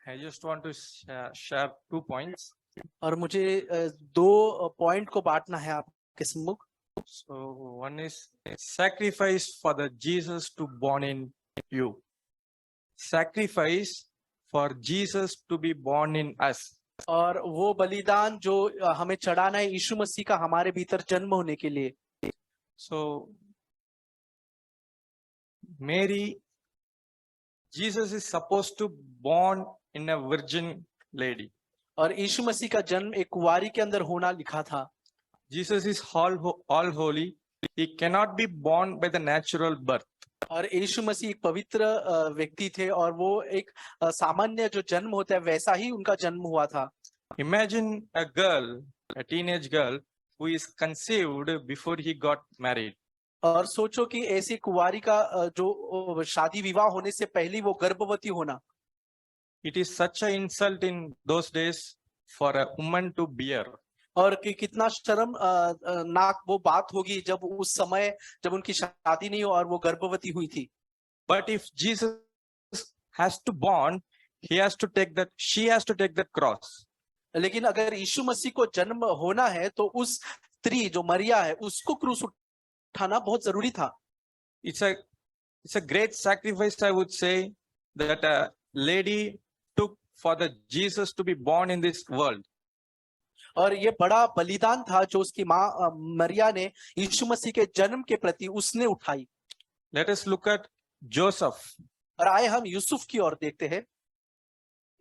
I just want to share 2 points. और मुझे 2 पॉइंट को बांटना है आपके सम्मुख। So one is sacrifice for the Jesus to born in you. Sacrifice for Jesus to be born in us. और वो बलिदान जो हमें चढ़ाना है यीशु मसीह का हमारे भीतर जन्म होने के लिए। So Mary, Jesus is supposed to born in a virgin lady. और यीशु मसीह का जन्म एक कुंवारी के अंदर होना लिखा था। Jesus is all holy. He cannot be born by the natural birth. और यीशु मसीह एक पवित्र व्यक्ति थे और वो एक सामान्य जो जन्म होता है वैसा ही उनका जन्म हुआ था। Imagine a girl, a teenage girl, who is conceived before he got married. और सोचो कि ऐसी कुंवारी का जो शादी विवाह होने से पहले वो गर्भवती होना। It is such an insult in those days for a woman to bear. और कि कितना शर्मनाक वो बात होगी जब उस समय जब उनकी शादी नहीं हो और वो गर्भवती हुई थी। But if Jesus has to born, she has to take that cross. लेकिन अगर यीशु मसीह को जन्म होना है तो उस स्त्री जो मरिया है उसको क्रूस उठाना बहुत जरूरी था। It's a great sacrifice, I would say, that a lady took for the Jesus to be born in this world. और ये बड़ा बलिदान था जो उसकी माँ मरिया ने यीशु मसीह के जन्म के प्रति उसने उठाई। Let us look at Joseph. और आए हम यूसुफ की ओर देखते हैं।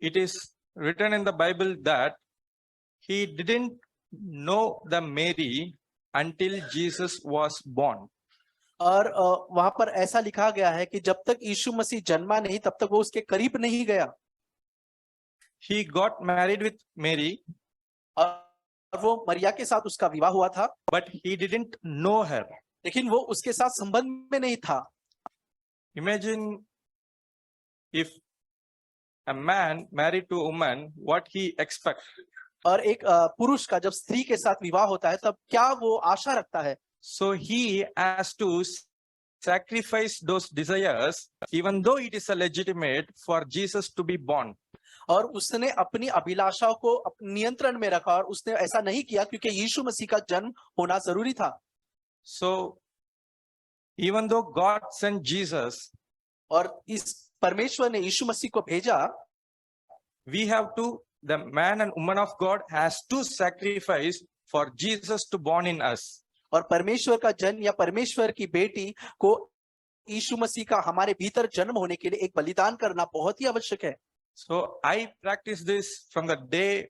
It is written in the Bible that he didn't know the Mary until Jesus was born. और वहां पर ऐसा लिखा गया है कि जब तक यीशु मसीह जन्मा नहीं तब तक वो उसके करीब नहीं गया। He got married with Mary, और वो मरिया के साथ उसका विवाह हुआ था, but he didn't know her. लेकिन वो उसके साथ संबंध में नहीं था। Imagine if a man married to a woman, what he expects. और एक पुरुष का जब स्त्री के साथ विवाह होता है तब क्या वो आशा रखता है। So he has to sacrifice those desires, even though it is a legitimate for Jesus to be born. और उसने अपनी अभिलाषाओं को नियंत्रण में रखा और उसने ऐसा नहीं किया क्योंकि यीशु मसीह का जन्म होना जरूरी था। So even though God sent Jesus, और इस परमेश्वर ने यीशु मसीह को भेजा, we have to, the man and woman of God has to sacrifice for Jesus to born in us. और परमेश्वर का जन या परमेश्वर की बेटी को यीशु मसीह का हमारे भीतर जन्म होने के लिए एक बलिदान करना बहुत ही आवश्यक है। So I practice this from the day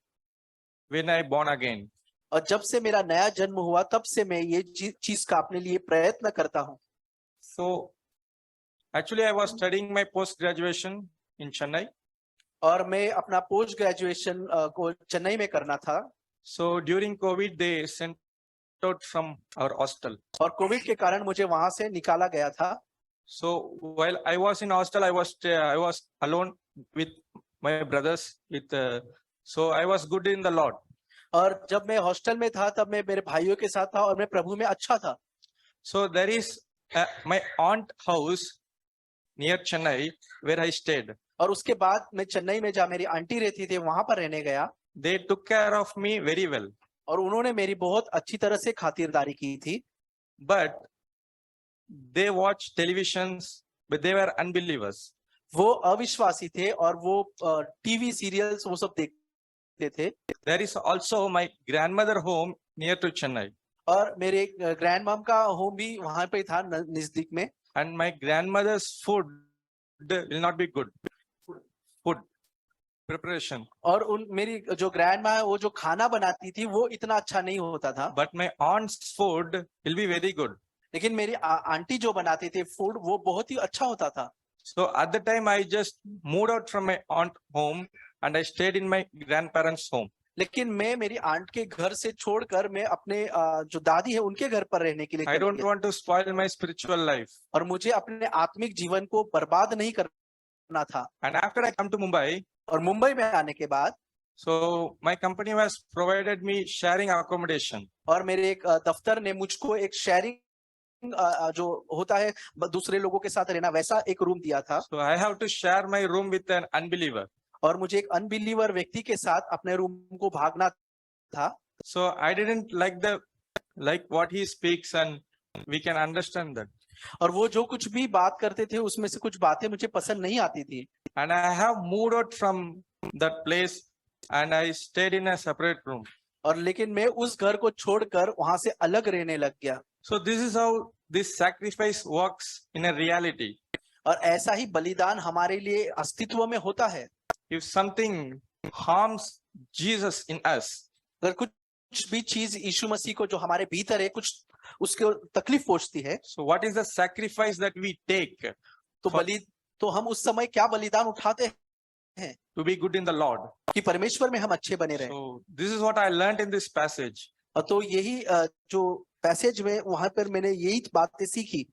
when I born again. और जब से मेरा नया जन्म हुआ तब से मैं ये चीज का अपने लिए प्रयत्न करता हूँ। So actually I was studying my post graduation in Chennai. और मैं अपना पोस्ट ग्रेजुएशन को चेन्नई में करना था। So during COVID, they sent out from our hostel. और कोविड के कारण मुझे वहां से निकाला गया था। So while I was in hostel, I was alone with my brothers. So I was good in the Lord. और जब मैं हॉस्टल में था तब मैं मेरे भाइयों के साथ था और मैं प्रभु में अच्छा था। So there is my aunt house near Chennai where I stayed. और उसके बाद मैं चेन्नई में जहाँ मेरी आंटी रहती थी वहां पर रहने गया। They took care of me very well. और उन्होंने मेरी बहुत अच्छी तरह से खातिरदारी की थी। But they watched televisions, but they were unbelievers. वो अविश्वासी थे और वो टीवी सीरियल्स वो सब देखते थे। There is also my grandmother home near to Chennai. और मेरे ग्रैंड मॉम का होम भी वहां पे था नजदीक में। And my grandmother's food will not be good. Food preparation. और मेरी जो ग्रैंड माँ है वो जो खाना बनाती थी वो इतना अच्छा नहीं होता था। But my aunt's food will be very good. लेकिन मेरी आंटी जो बनाती थी फूड वो बहुत ही अच्छा होता था। So at the time I just moved out from my aunt home and I stayed in my grandparents' home. लेकिन मैं मेरी आंट के घर से छोड़कर मैं अपने जो दादी है उनके घर पर रहने के लिए I चली don't गई। want to spoil my spiritual life. और मुझे अपने आत्मिक जीवन को बर्बाद नहीं करना था। And after I come to Mumbai, और मुंबई में आने के बाद so my company was provided me sharing accommodation. और मेरे एक दफ्तर ने मुझको एक शेयरिंग जो होता है दूसरे लोगों के साथ रहना वैसा एक रूम दिया था। So I have to share my room with an unbeliever. और मुझे एक अनबिलीवर व्यक्ति के साथ अपने रूम को भागना था। So I didn't like what he speaks, and we can understand that. और वो जो कुछ भी बात करते थे उसमें से कुछ बातें मुझे पसंद नहीं आती थी। And I have moved out from that place and I stayed in a separate room. और लेकिन मैं उस घर को छोड़कर वहां से अलग रहने लग गया। So this is how this sacrifice works in a reality. और ऐसा ही बलिदान हमारे लिए अस्तित्व में होता है। If something harms Jesus in us, अगर कुछ भी चीज यीशु मसीह को जो हमारे भीतर है कुछ उसको तकलीफ पहुंचती है so what is the sacrifice that we take तो हम उस समय क्या बलिदान उठाते हैं to be good in the Lord? कि परमेश्वर में हम अच्छे बने रहें। So this is what I learned in this passage. तो यही जो पैसेज में वहां पर मैंने यही बातें सीखी।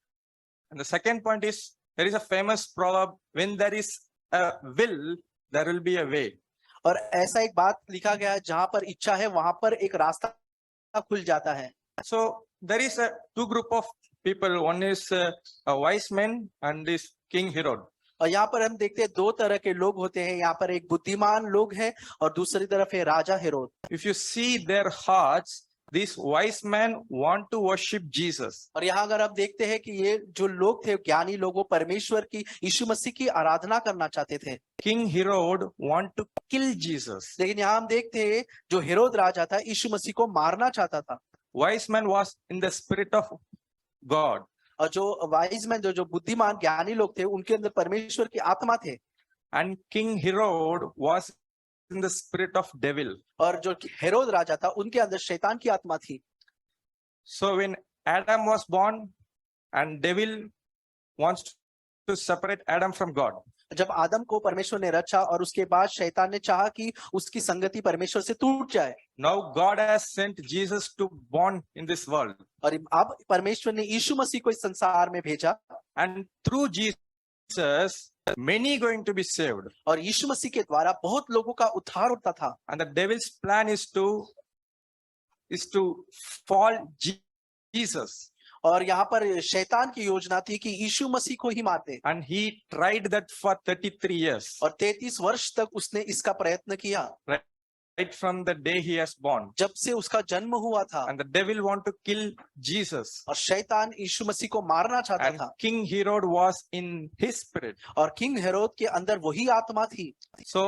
And the second point is, there is a famous proverb, when there is a will, there will be a way. और ऐसा एक बात लिखा गया है जहां पर इच्छा है वहां पर एक रास्ता खुल जाता है। So there is two group of people. One is a wise man and this King Herod. और यहाँ पर हम देखते हैं दो तरह के लोग होते हैं। यहाँ पर एक बुद्धिमान लोग हैं और दूसरी तरफ है राजा Herod. If you see their hearts, these wise men want to worship Jesus. और यहाँ अगर आप देखते हैं कि ये जो लोग थे ज्ञानी लोग वो परमेश्वर की यीशु मसीह की आराधना करना चाहते थे। King Herod want to kill Jesus. लेकिन यहाँ हम देखते हैं जो हेरोद राजा था यीशु मसीह को मारना चाहता था। Wise man was in the spirit of God. और जो वाइज मैन जो बुद्धिमान ज्ञानी लोग थे उनके अंदर परमेश्वर की आत्मा थे। And King Herod was in the spirit of devil. और जो हेरोद राजा था उनके अंदर शैतान की आत्मा थी। So when Adam was born and devil wants to separate Adam from God. जब आदम को परमेश्वर ने रचा और उसके बाद शैतान ने चाहा कि उसकी संगति परमेश्वर से टूट जाए। Now God has sent Jesus to born in this world. और अब परमेश्वर ने यीशु मसीह को इस संसार में भेजा। And through Jesus, many going to be saved. और यीशु मसीह के द्वारा बहुत लोगों का उद्धार होता था। And the devil's plan is to fall Jesus. और यहाँ पर शैतान की योजना थी कि यीशु मसीह को ही मार दे। And he tried that for 33 years. और 33 वर्ष तक उसने इसका प्रयत्न किया। Right from the day he has born. जब से उसका जन्म हुआ था। And the devil want to kill Jesus. और शैतान यीशु मसीह को मारना चाहता And था। King Herod was in his spirit. और किंग हेरोद के अंदर वही आत्मा थी। So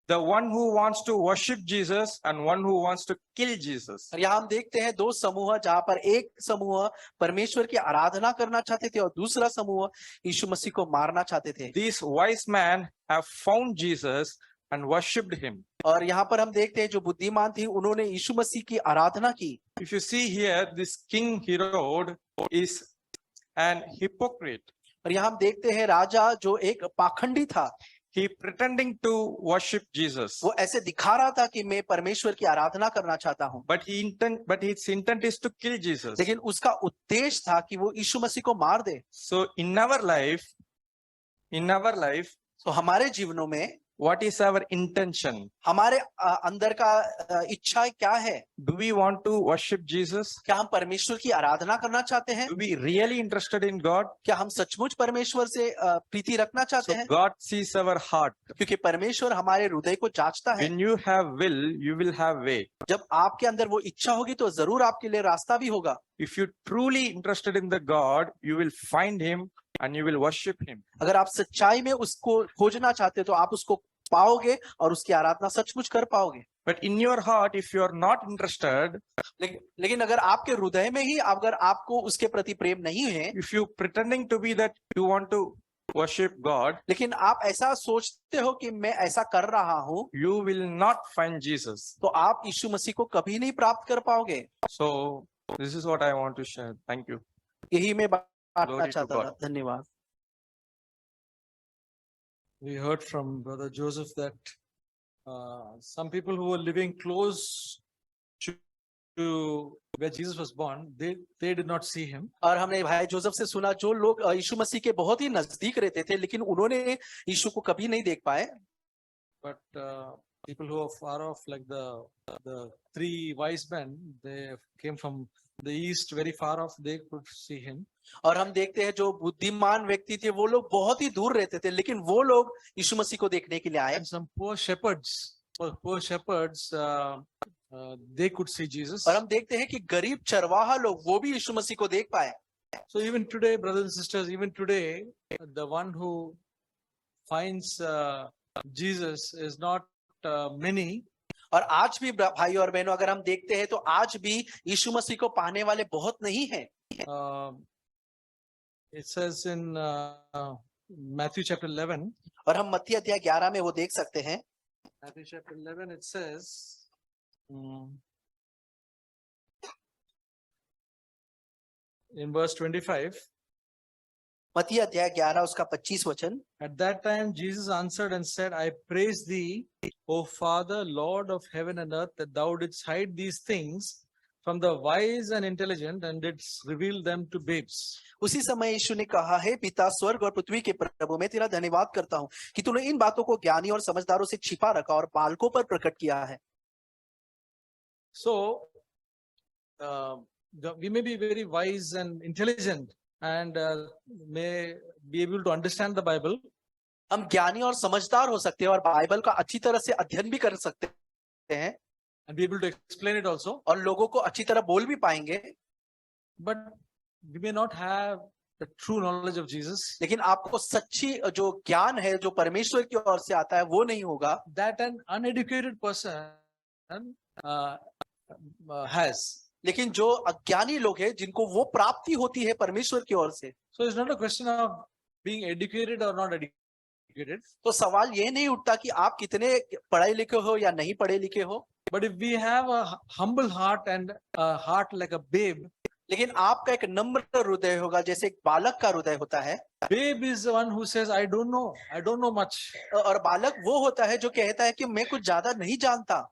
the one who wants to worship Jesus and one who wants to kill Jesus. और यहाँ हम देखते हैं दो समूह जहाँ पर एक समूह परमेश्वर की आराधना करना चाहते थे और दूसरा समूह यीशु मसीह को मारना चाहते थे। These wise men have found Jesus and worshipped him. और यहाँ पर हम देखते हैं जो बुद्धिमान थी उन्होंने यीशु मसीह की आराधना की। If you see here, this King Herod is and hypocrite. और यहाँ हम देखते हैं राजा जो एक पाखंडी था, He pretending to worship Jesus, वो ऐसे दिखा रहा था कि मैं परमेश्वर की आराधना करना चाहता हूँ, but his intent is to kill Jesus. लेकिन उसका उद्देश्य था कि वो यीशु मसीह को मार दे। So in our life, तो हमारे जीवनों में what is our intention? हमारे अंदर का इच्छा क्या है? Do we want to worship Jesus? क्या हम परमेश्वर की आराधना करना चाहते हैं? Do we really interested in God? क्या हम सचमुच परमेश्वर से प्रीति रखना चाहते So हैं? God sees our heart. क्योंकि परमेश्वर हमारे हृदय को जांचता है। When you have will, you will have way. जब आपके अंदर वो इच्छा होगी तो जरूर आपके लिए रास्ता भी होगा। If you truly interested in the God, you will find him and you will worship him. अगर आप सच्चाई में उसको खोजना चाहते हो तो आप उसको पाओगे और उसकी आराधना सचमुच कर पाओगे। But in your heart, if you are not interested, लेकिन अगर आपके हृदय में ही अगर आपको उसके प्रति प्रेम नहीं है, if you pretending to be that you want to worship God, लेकिन आप ऐसा सोचते हो कि मैं ऐसा कर रहा हूं, you will not find Jesus. तो आप यीशु मसीह को कभी नहीं प्राप्त कर पाओगे। So this is what I want to share. Thank you. यही मैं बांटना Glory to चाहता God. था। धन्यवाद। We heard from Brother Joseph that some people who were living close to where Jesus was born, they did not see him. और हमने भाई Joseph से सुना जो लोग यीशु मसीह के बहुत ही नजदीक रहते थे, लेकिन उन्होंने यीशु को कभी नहीं देख पाए। But people who are far off, like the three wise men, they came from the east, very far off, they could see him. और हम देखते हैं जो बुद्धिमान व्यक्ति थे वो लोग बहुत ही दूर रहते थे, लेकिन वो लोग यीशु मसीह को देखने के लिए आए। And some poor shepherds, they could see Jesus. और हम देखते हैं कि गरीब चरवाहा लोग वो भी यीशु मसीह को देख पाए। So even today, brothers and sisters, even today, the one who finds Jesus is not many. और आज भी भाई और बहनों अगर हम देखते हैं तो आज भी यीशु मसीह को पाने वाले बहुत नहीं हैं। It says in Matthew chapter 11. और हम मत्ती अध्याय 11 में वो देख सकते हैं। Matthew chapter 11, it says, in verse 25, मत्ती अध्याय 11 उसका 25 वचन। at that time Jesus answered and said, I praise thee, O Father, Lord of heaven and earth, that thou didst hide these things from the wise and intelligent and didst reveal them to babes. उसी समय यीशु ने कहा है, पिता स्वर्ग और पृथ्वी के प्रभु, मैं तेरा धन्यवाद करता हूँ कि तूने इन बातों को ज्ञानी और समझदारों से छिपा रखा और बालकों पर प्रकट किया है। So, we may be very wise and intelligent and may be able to understand the Bible. हम ज्ञानी और समझदार हो सकते हैं और बाइबल का अच्छी तरह से अध्ययन भी कर सकते हैं And be able to explain it also. और लोगों को अच्छी तरह बोल भी पाएंगे, But we may not have the true knowledge of Jesus. लेकिन आपको सच्ची जो ज्ञान है जो परमेश्वर की ओर से आता है वो नहीं होगा। That an uneducated person has. लेकिन जो अज्ञानी लोग हैं जिनको वो प्राप्ति होती है परमेश्वर की ओर से। So it's not a question of being educated or not educated. तो सवाल ये नहीं उठता कि आप कितने पढ़े लिखे हो या नहीं पढ़े लिखे हो, But if we have a humble heart and a heart like a babe, लेकिन आपका एक नम्र हृदय होगा जैसे एक बालक का हृदय होता है। babe is the one who says, I don't know much. और बालक वो होता है जो कहता है कि मैं कुछ ज्यादा नहीं जानता।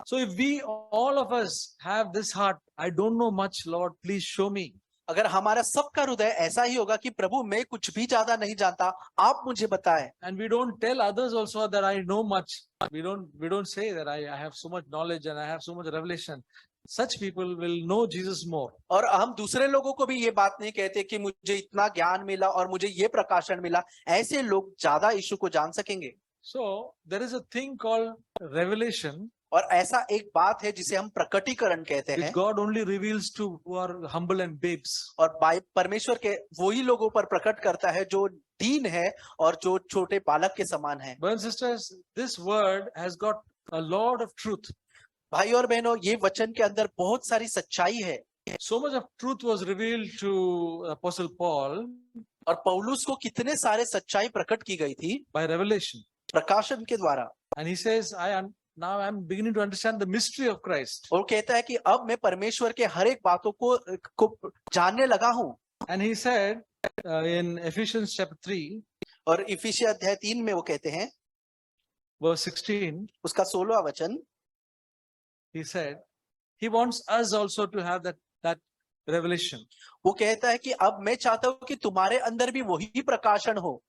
So if we, all of us, have this heart, I don't know much, Lord, please show me. अगर हमारा सबका हृदय ऐसा ही होगा कि प्रभु मैं कुछ भी ज्यादा नहीं जानता, आप मुझे बताएं। And we don't tell others also that I know much. We don't say that I have so much knowledge and I have so much revelation. Such people will know Jesus more. और हम दूसरे लोगों को भी ये बात नहीं कहते कि मुझे इतना ज्ञान मिला और मुझे ये प्रकाशन मिला, ऐसे लोग ज्यादा यीशु को जान सकेंगे। So there is a thing called revelation, और ऐसा एक बात है जिसे हम प्रकटीकरण कहते which हैं, God only reveals to who are humble and babes. और परमेश्वर के वही लोगों पर प्रकट करता है जो दीन है और जो छोटे बालक के समान है। Brothers and sisters, this word has got a lot of truth. भाई और बहनों, ये वचन के अंदर बहुत सारी सच्चाई है। So much of truth was revealed to Apostle Paul और पौलुस को कितने सारे सच्चाई प्रकट की गई थी by revelation. प्रकाशन के द्वारा। And he says, now I'm beginning to understand the mystery of Christ. और कहता है कि अब मैं परमेश्वर के हर एक बातों को जानने लगा हूँ। And he said, in Ephesians chapter 3, और इफिसिया अध्याय 3 में वो कहते हैं, verse 16, उसका 16वां वचन, he said, he wants us also to have that revelation. वो कहता है कि अब मैं चाहता हूं कि तुम्हारे अंदर भी वही प्रकाशन हो।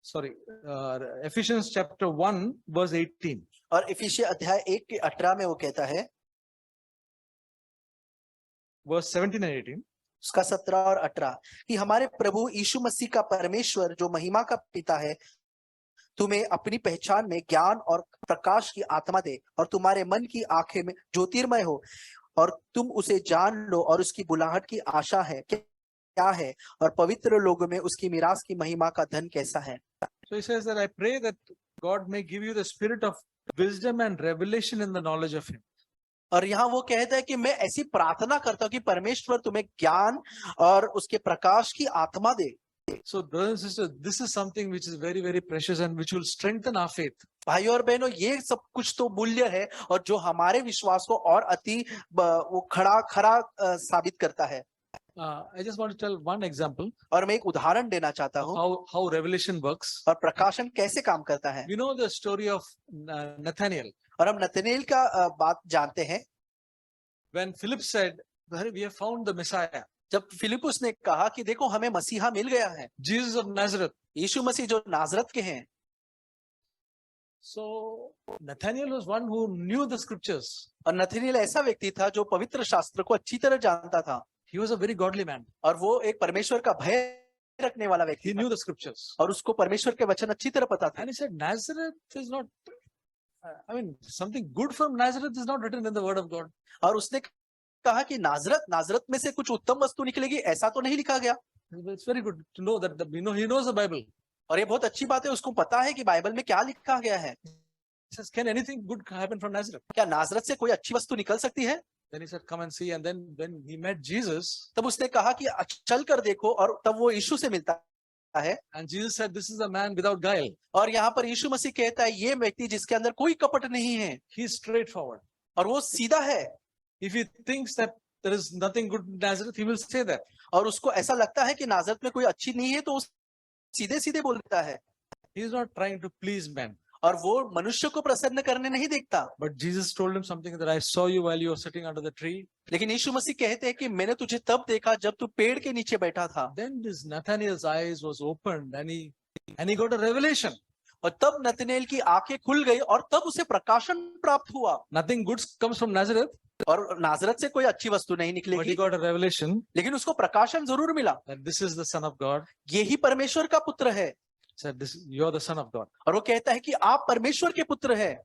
Sorry, Ephesians chapter 1, verse 18. और इफिसिया अध्याय 1 के 18 में वो कहता है, Verse 17 and 18. उसका 17 और 18, कि हमारे प्रभु यीशु मसीह का परमेश्वर जो महिमा का पिता है तुम्हें अपनी पहचान में ज्ञान और प्रकाश की आत्मा दे और तुम्हारे मन की आंखें में ज्योतिर्मय हो और तुम उसे जान लो और उसकी बुलाहट की आशा है क्या है और पवित्र लोगों में उसकी मिरास की महिमा का धन कैसा है। So he says that I pray that God may give you the spirit of wisdom and revelation in the knowledge of him. और यहाँ वो कहता है कि मैं ऐसी प्रार्थना करता हूँ कि परमेश्वर तुम्हें ज्ञान और उसके प्रकाश की आत्मा दे। So brothers and sisters, this is something which is very, very precious and which will strengthen our faith. भाइयों और बहनों, ये सब कुछ तो मूल्य है और जो हमारे विश्वास को और अति वो खरा साबित करता है। I just want to tell one example और मैं एक उदाहरण देना चाहता हूँ how revelation works. और प्रकाशन कैसे काम करता है। We know the story of Nathaniel. और हम नतनेल का बात जानते हैं। When Philip said, we have found the Messiah, जब फिलिपुस ने कहा कि देखो हमें मसीहा मिल गया है, Jesus of Nazareth. यीशु मसीह जो नाजरत के हैं। So Nathaniel was one who knew the scriptures. और नतनेल ऐसा व्यक्ति था जो पवित्र शास्त्र को अच्छी तरह जानता था He was a very godly man. और वो एक परमेश्वर का भय रखने वाला व्यक्ति He था knew the scriptures. और उसको परमेश्वर के वचन अच्छी तरह पता था। And he said, Nazareth is not, I mean, something good from Nazareth is not written in the word of God. और उसने कहा कि नाजरत में से कुछ उत्तम वस्तु निकलेगी, ऐसा तो नहीं लिखा गया। It's very good to know that he knows the Bible. और ये बहुत अच्छी बात है, उसको पता है कि बाइबल में क्या लिखा गया है। He says, can anything good happen from Nazareth? क्या नाजरत से कोई अच्छी वस्तु निकल सकती है? Then he said, come and see. And then when he met Jesus, तब उसने कहा कि चल कर देखो, और तब वो यीशु से मिलता है। and Jesus said, this is a man without guile. और यहाँ पर यीशु मसीह कहता है ये व्यक्ति जिसके अंदर कोई कपट नहीं है He's straightforward. और वो सीधा है। If he thinks that there is nothing good in Nazareth, he will say that. और उसको ऐसा लगता है कि नाजरत में कोई अच्छी नहीं है तो सीधे सीधे बोलता है। He is not trying to please men. और वो मनुष्य को प्रसन्न करने नहीं देखता। But Jesus told him something that I saw you while you were sitting under the tree. लेकिन यीशु मसीह कहते हैं कि मैंने तुझे तब देखा जब तू पेड़ के नीचे बैठा था। Then this Nathaniel's eyes was opened and he got a revelation. और तब नतनेल की आंखें खुल गई और तब उसे प्रकाशन प्राप्त हुआ। Nothing good comes from Nazareth, और नाजरत से कोई अच्छी वस्तु नहीं but he निकलेगी, got a revelation लेकिन उसको प्रकाशन जरूर मिला। that this is the Son of God. यही परमेश्वर का पुत्र है। He said, you are the Son of God. और वो कहता है कि आप परमेश्वर के पुत्र हैं।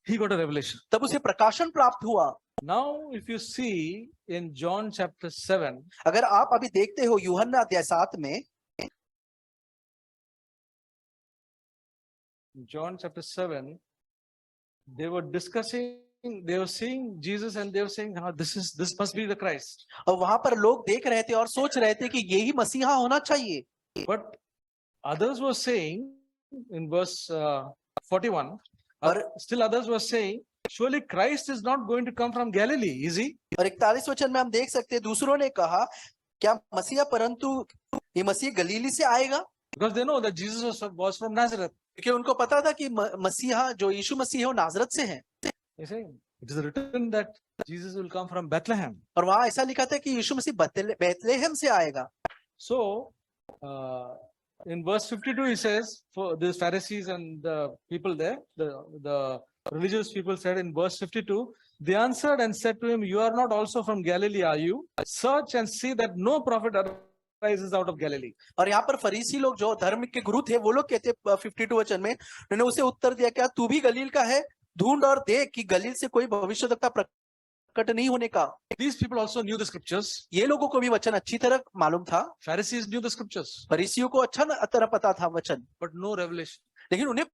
He got a revelation. तब उसे प्रकाशन प्राप्त हुआ। Now, if you see in John chapter 7, अगर आप अभी देखते हो यूहन्ना अध्याय 7 में, John chapter 7, they were discussing, they were seeing Jesus and they were saying, this must be the Christ. और वहां पर लोग देख रहे थे और सोच रहे थे कि यही मसीहा होना चाहिए। But others were saying in verse 41, still others were saying, surely Christ is not going to come from Galilee, is he? और 41 वचन में हम देख सकते हैं दूसरों ने कहा क्या मसीहा, परंतु ये मसीह गलीली से आएगा? Because they know that Jesus was from Nazareth. क्योंकि उनको पता था कि मसीहा जो यीशु मसीह है वो नाजरत से है। They say it is written that Jesus will come from Bethlehem. और वहां ऐसा लिखा था कि यीशु मसीह बैतलहम से आएगा। So in verse 52 he says, for the Pharisees and the people there, the religious people said in verse 52, they answered and said to him, you are not also from Galilee, are you? Search and see that no prophet arises out of Galilee. और यहाँ पर फरीसी लोग जो धर्म के गुरु थे वो लोग कहते 52 वचन में, उन्होंने उसे उत्तर दिया क्या तू भी गलील का है? ढूंढ और देख कि गलील से कोई भविष्यद्वक्ता प्रकट नहीं होने का। These people also knew the scriptures. ये लोगों को भी वचन अच्छी तरह मालूम था। Pharisees knew the scriptures, फरीसियों को अच्छा तरह पता था वचन, but no revelation. लेकिन उन्हें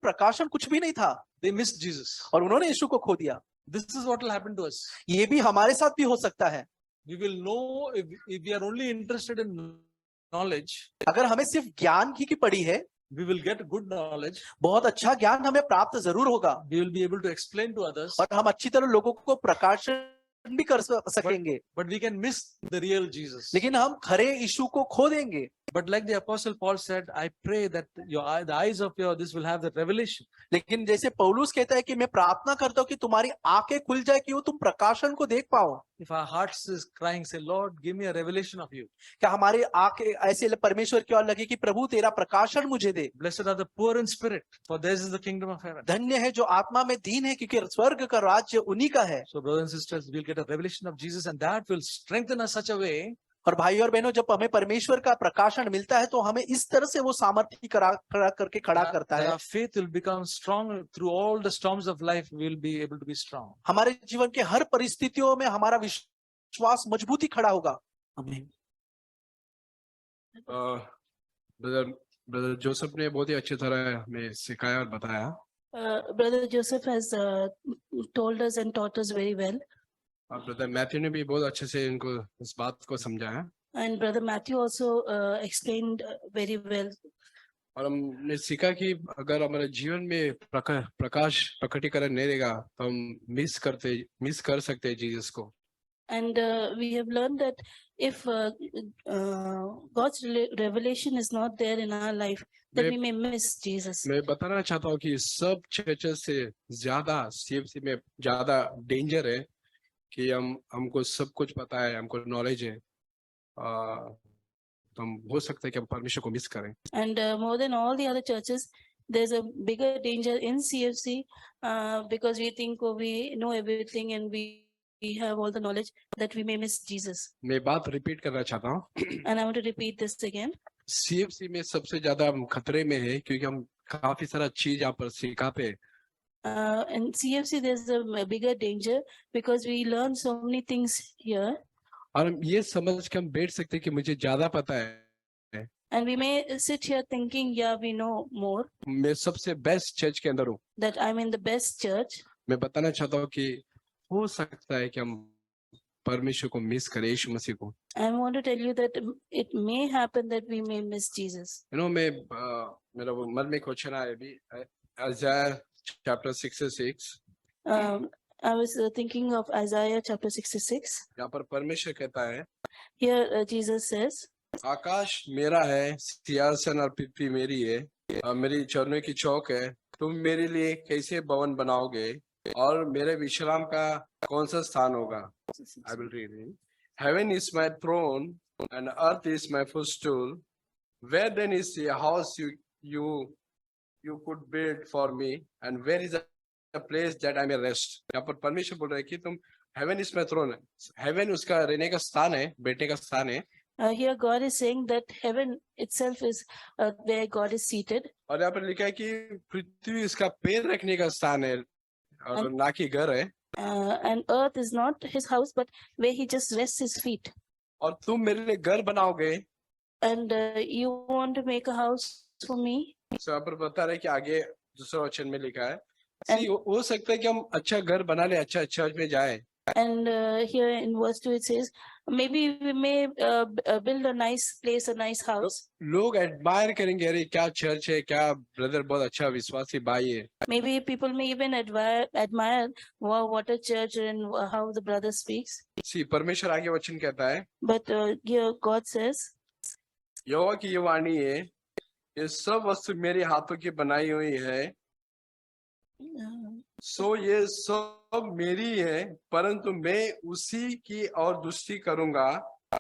प्रकाशन कुछ भी नहीं था They missed Jesus. और उन्होंने यीशु को खो दिया। This is what will happen to us. ये भी हमारे साथ भी हो सकता है। We will know if we are only interested in knowledge, अगर हमें सिर्फ ज्ञान की पड़ी है, we will get good knowledge. बहुत अच्छा ज्ञान हमें प्राप्त जरूर होगा We will be able to explain to others. और हम अच्छी तरह लोगों को प्रकाशन भी कर सकेंगे, but we can miss the real Jesus. लेकिन हम खरे यीशु को खो देंगे। But like the apostle Paul said, I pray that the eyes of your this will have the revelation. लेकिन जैसे पौलुस कहता है कि मैं प्रार्थना करता हूँ कि तुम्हारी आंखें खुल जाए कि वो तुम प्रकाशन को देख पाओ। If our hearts is crying, say, Lord, give me a revelation of you. क्या हमारी आंखें ऐसे परमेश्वर की ओर लगे कि प्रभु तेरा प्रकाशन मुझे दे। Blessed are the poor in spirit, for theirs is the kingdom of heaven. धन्य है जो आत्मा में दीन है, क्योंकि स्वर्ग का राज्य उन्हीं का है। So brothers and sisters, we'll get a revelation of Jesus, and that will strengthen us such a way और भाई और बहनों, जब हमें परमेश्वर का प्रकाशन मिलता है तो हमें इस तरह से वो सामर्थ्य करके खड़ा करता that है। our faith will become strong through all the storms of life. We'll be able to be strong. हमारे जीवन के हर परिस्थितियों में हमारा विश्वास मजबूती खड़ा होगा। आमीन। ब्रदर जोसेफ ने बहुत ही अच्छी तरह हमें सिखाया और बताया। Brother Joseph has told us and taught us very well. और ब्रदर मैथ्यू ने भी बहुत अच्छे से इनको इस बात को समझाया। And Brother Matthew also explained very well. और हमने सीखा कि अगर हमारे जीवन में प्रकाश प्रकटीकरण नहीं रहेगा तो हम मिस कर सकते हैं जीसस को। And we have learned that if God's revelation is not there in our life, then we may miss Jesus. मैं बताना चाहता हूँ कि सब चर्चेस से ज्यादा सीएफसी में ज्यादा डेंजर है कि हमको सब कुछ पता है, हमको नॉलेज है, तो हम हो सकता है कि हम परमेश्वर को मिस करें। And more than all the other churches, there's a bigger danger in CFC because we think we know everything and we have all the knowledge that we may miss Jesus. मैं बात repeat करना चाहता हूँ। And I want to repeat this again. CFC में सबसे ज्यादा हम खतरे में है क्योंकि हम काफी सारा चीज यहाँ पर सिखाते हैं। In CFC, there's a bigger danger because we learn so many things here. और हम ये समझ के हम बैठ सकते हैं कि मुझे ज्यादा पता है। And we may sit here thinking, yeah, we know more, मैं सबसे बेस्ट चर्च के अंदर हूँ। that I'm in the best church. मैं बताना चाहता हूँ कि हो सकता है कि हम परमेश्वर को मिस करें, यीशु मसीह को। I want to tell you that it may happen that we may miss Jesus. मैं मेरा मन में क्वेश्चन आया अभी Isaiah chapter 66। I was thinking of Isaiah chapter 66. यहाँ पर परमेश्वर कहता है, Here Jesus says, आकाश मेरा है, सिंहासन और पृथ्वी मेरी है, मेरी चरणों की चौक है। तुम मेरे लिए कैसे भवन बनाओगे और मेरे विश्राम का कौन सा स्थान होगा? I will read it. Heaven is my throne and earth is my footstool. Where then is the house you could build for me, and where is the place that I may rest? यहाँ पर परमेश्वर बोल रहा है कि तुम heaven is my throne, heaven उसका रहने का स्थान है, बैठने का स्थान है। here God is saying that heaven itself is where God is seated. और यहाँ पर लिखा है कि पृथ्वी इसका पैर रखने का स्थान है और ना कि घर है। And earth is not his house, but where he just rests his feet. और तुम मेरे लिए घर बनाओगे। And you want to make a house for me? So यहाँ पर बता रहे कि आगे दूसरा वचन में लिखा है, हो सकता है कि हम अच्छा घर बना ले, अच्छा चर्च में जाए। And here in verse 2 it says, maybe we may build a nice place, a nice house. लोग एडमायर करेंगे, अरे क्या चर्च है, क्या ब्रदर बहुत अच्छा विश्वासी भाई है। Maybe people may even admire wow, what a church and how the brother speaks. परमेश्वर आगे वचन कहता है, But here God says, यहोवा की ये वाणी है, ये सब वस्तु मेरे हाथों की बनाई हुई है, सो ये सब मेरी है, परंतु मैं उसी की और दृष्टि करूंगा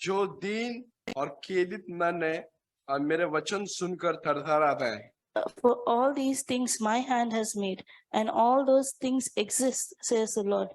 जो दीन और खेदित मन है और मेरे वचन सुनकर थरथराता है। for all these things my hand has made, and all those things exist, says the Lord.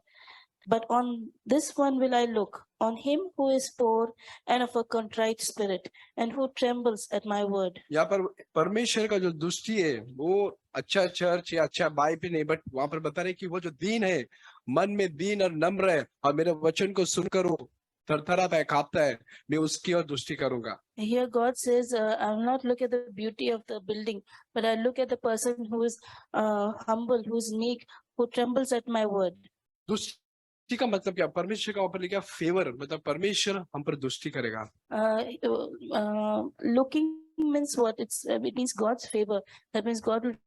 But on this one will I look, on him who is poor and of a contrite spirit, and who trembles at my word. यहाँ पर परमेश्वर का जो दृष्टि है वो अच्छा church या अच्छा भाई भी नहीं, बट वहां पर बता रहे कि वो जो दीन है, मन में दीन और नम्र है और मेरे वचन को सुनकर वो थरथराता है, कांपता है, मैं उसकी ओर दृष्टि करूंगा। Here God says, I will not look at the beauty of the building, but I look at the person who is humble, who is meek, who trembles at my word. दृष्टि का मतलब क्या? परमेश्वर का ऊपर लिखा फेवर, मतलब परमेश्वर हम पर दृष्टि करेगा। Looking means what? It means God's favor. That means God will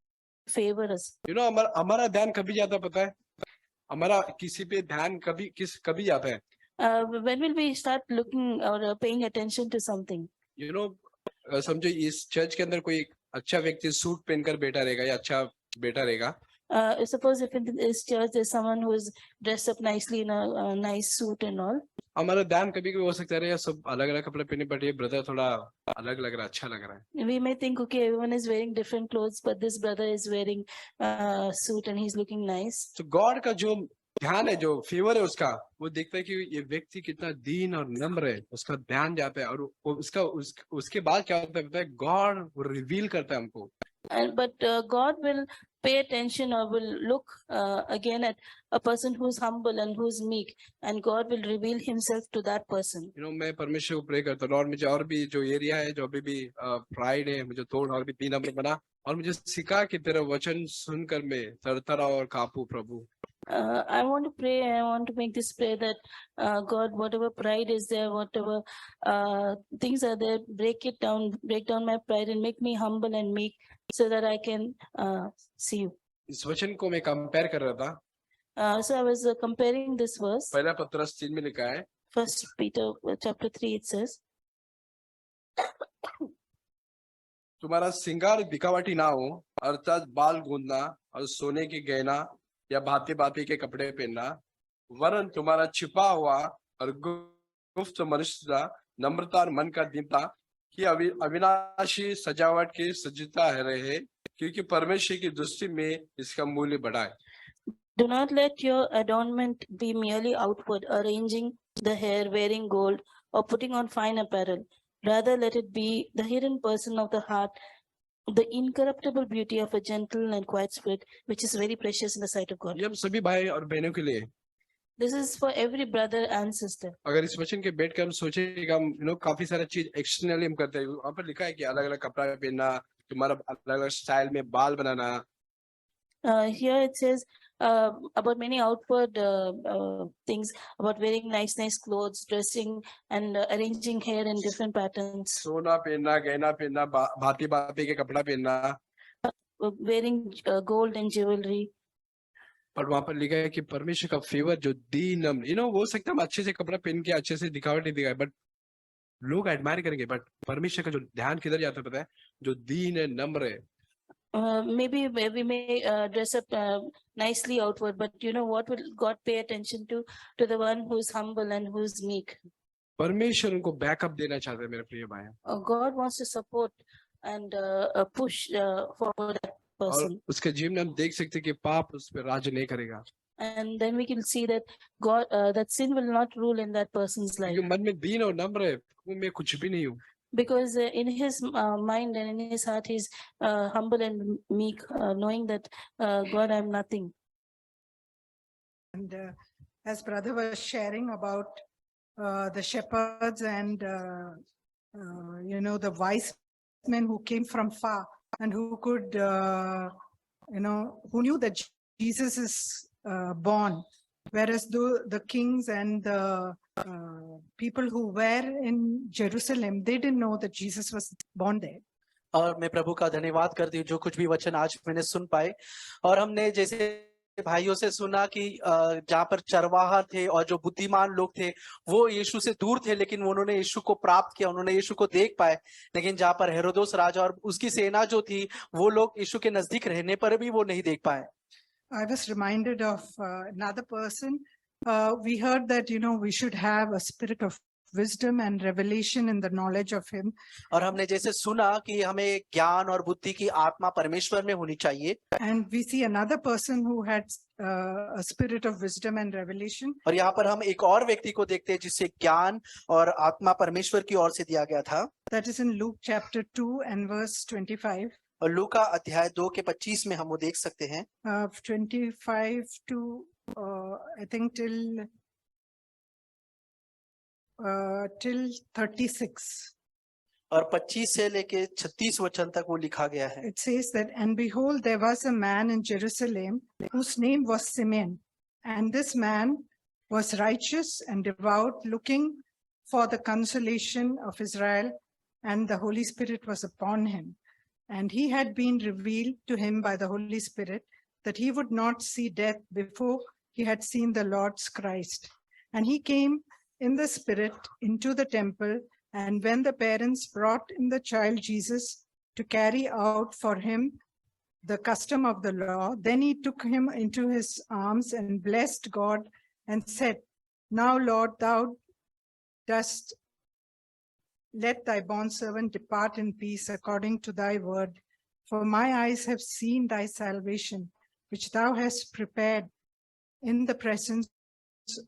favor us. हमारा ध्यान कभी जाता पता है? हमारा किसी पे ध्यान कभी जाता है? When will we start looking or paying attention to something? You know समझो इस चर्च के अंदर कोई एक अच्छा व्यक्ति सूट पहनकर बैठा रहेगा या अच्छा बैठा रहेगा, Suppose if in this church there's someone who is dressed up nicely in a nice suit and all, हमारा ध्यान कभी कभी हो सकता है यार सब अलग अलग कपड़े पहने, बट ये ब्रदर थोड़ा अलग लग रहा है, अच्छा लग रहा है. we may think, okay, everyone is wearing different clothes, but this brother is wearing a suit and he's looking nice. तो गॉड का जो ध्यान है, जो फेवर है उसका, वो देखता है कि ये व्यक्ति कितना दीन और नम्र है, उसका ध्यान जाता है. और उसके बाद क्या होता है पता है, गॉड रिवील करता है हमको. But God will pay attention or will look again at a person who's humble and who's meek, and God will reveal himself to that person. मैं परमेश्वर को प्रे करता हूँ, लॉर्ड मुझे और भी जो एरिया है, जो अभी भी प्राइड है, मुझे तोड़ और भी 3 नंबर बना, और मुझे सिखा कि तेरा वचन सुनकर मैं थरथरा और कांपू प्रभु. I want to pray, I want to make this prayer that God, whatever pride is there, whatever things are there, break down my pride and make me humble and meek so that I can see you. इस वचन को मैं compare कर रहा था. So I was comparing this verse. पहला पत्रस 3 में लिखा है, First Peter chapter 3, it says, तुम्हारा श्रृंगार दिखावटी ना हो, अर्थात बाल गूंदना और सोने के गहना या भांति भांति के कपड़े पहनना, वरन तुम्हारा छिपा हुआ और गुप्त मनुष्यता, नम्रता और मन का दीनता की अविनाशी सजावट की सज्जता रहे, क्योंकि परमेश्वर की दृष्टि में इसका मूल्य बढ़ा है. do not let your adornment be merely outward, arranging the hair, wearing gold, or putting on fine apparel. Rather, let it be the hidden person of the heart, the incorruptible beauty of a gentle and quiet spirit, which is very precious in the sight of God. ये हम सभी भाई और बहनों के लिए. This is for every brother and sister. अगर इस वचन के बैठ कर हम सोचेगा, हम काफी सारा चीज एक्सटर्नली हम करते हैं. वहाँ पर लिखा है कि अलग अलग कपड़ा पहनना, तुम्हारा अलग अलग स्टाइल में बाल बनाना. Here it says about many outward things, about wearing nice clothes, dressing and arranging hair in different patterns, सोना पहनना, गहना पहनना, भांति भांति के कपड़ा पहनना. wearing gold and jewelry. पर वहां पर लिखा है कि परमेश्वर का फेवर जो दीन, हो सकता है हम अच्छे से कपड़ा पहन के अच्छे से दिखावट नहीं दिखाए, बट लोग एडमायर करेंगे, बट परमेश्वर का जो ध्यान किधर जाता है पता है, जो दीन है, नम्र है. Maybe we may dress up nicely outward, but you know what will God pay attention to the one who's humble and who's meek. परमेश्वर उनको बैकअप देना चाहते हैं मेरे प्रिय भाई. God wants to support and push forward that और person. उसके जीवन में हम देख सकते हैं कि पाप उस पर राज नहीं करेगा, And then we can see that God, that sin will not rule in that person's life, क्योंकि मन में दीन और नम्र है, वो मैं कुछ भी नहीं हूँ. because in his mind and in his heart he's humble and meek, knowing that God, I'm nothing. And as brother was sharing about the shepherds and the wise men who came from far and who could who knew that Jesus is born, whereas the kings and the people who were in Jerusalem, they didn't know that Jesus was born there. और मैं प्रभु का धन्यवाद करती हूँ जो कुछ भी वचन आज मैंने सुन पाए. और हमने जैसे भाइयों से सुना कि जहाँ पर चरवाहा थे और जो बुद्धिमान लोग थे वो यीशु से दूर थे, लेकिन उन्होंने यीशु को प्राप्त किया, उन्होंने यीशु को देख पाए. लेकिन जहाँ पर हेरोदोस राजा और उसकी सेना जो थी, वो लोग यीशु के नजदीक रहने पर भी वो नहीं देख पाए. I was reminded of another person. We heard that, we should have a spirit of wisdom and revelation in the knowledge of him. और हमने जैसे सुना कि हमें ज्ञान और बुद्धि की आत्मा परमेश्वर में होनी चाहिए. And we see another person who had a spirit of wisdom and revelation. और यहाँ पर हम एक और व्यक्ति को देखते हैं जिसे ज्ञान और आत्मा परमेश्वर की ओर से दिया गया था. That is in Luke chapter 2 and verse 25. और लूका अध्याय 2 के 25 में हम वो देख सकते हैं. 25 to I think till 36. और 25 से लेके 36 वचन तक वो लिखा गया है. It says that, and behold, there was a man in Jerusalem whose name was Simeon, and this man was righteous and devout, looking for the consolation of Israel, and the Holy Spirit was upon him. And he had been revealed to him by the Holy Spirit that he would not see death before he had seen the Lord's Christ. And he came in the spirit into the temple. And when the parents brought in the child Jesus to carry out for him the custom of the law, then he took him into his arms and blessed God and said, "Now, Lord, thou dost let thy bondservant depart in peace according to thy word. For my eyes have seen thy salvation, which thou hast prepared in the presence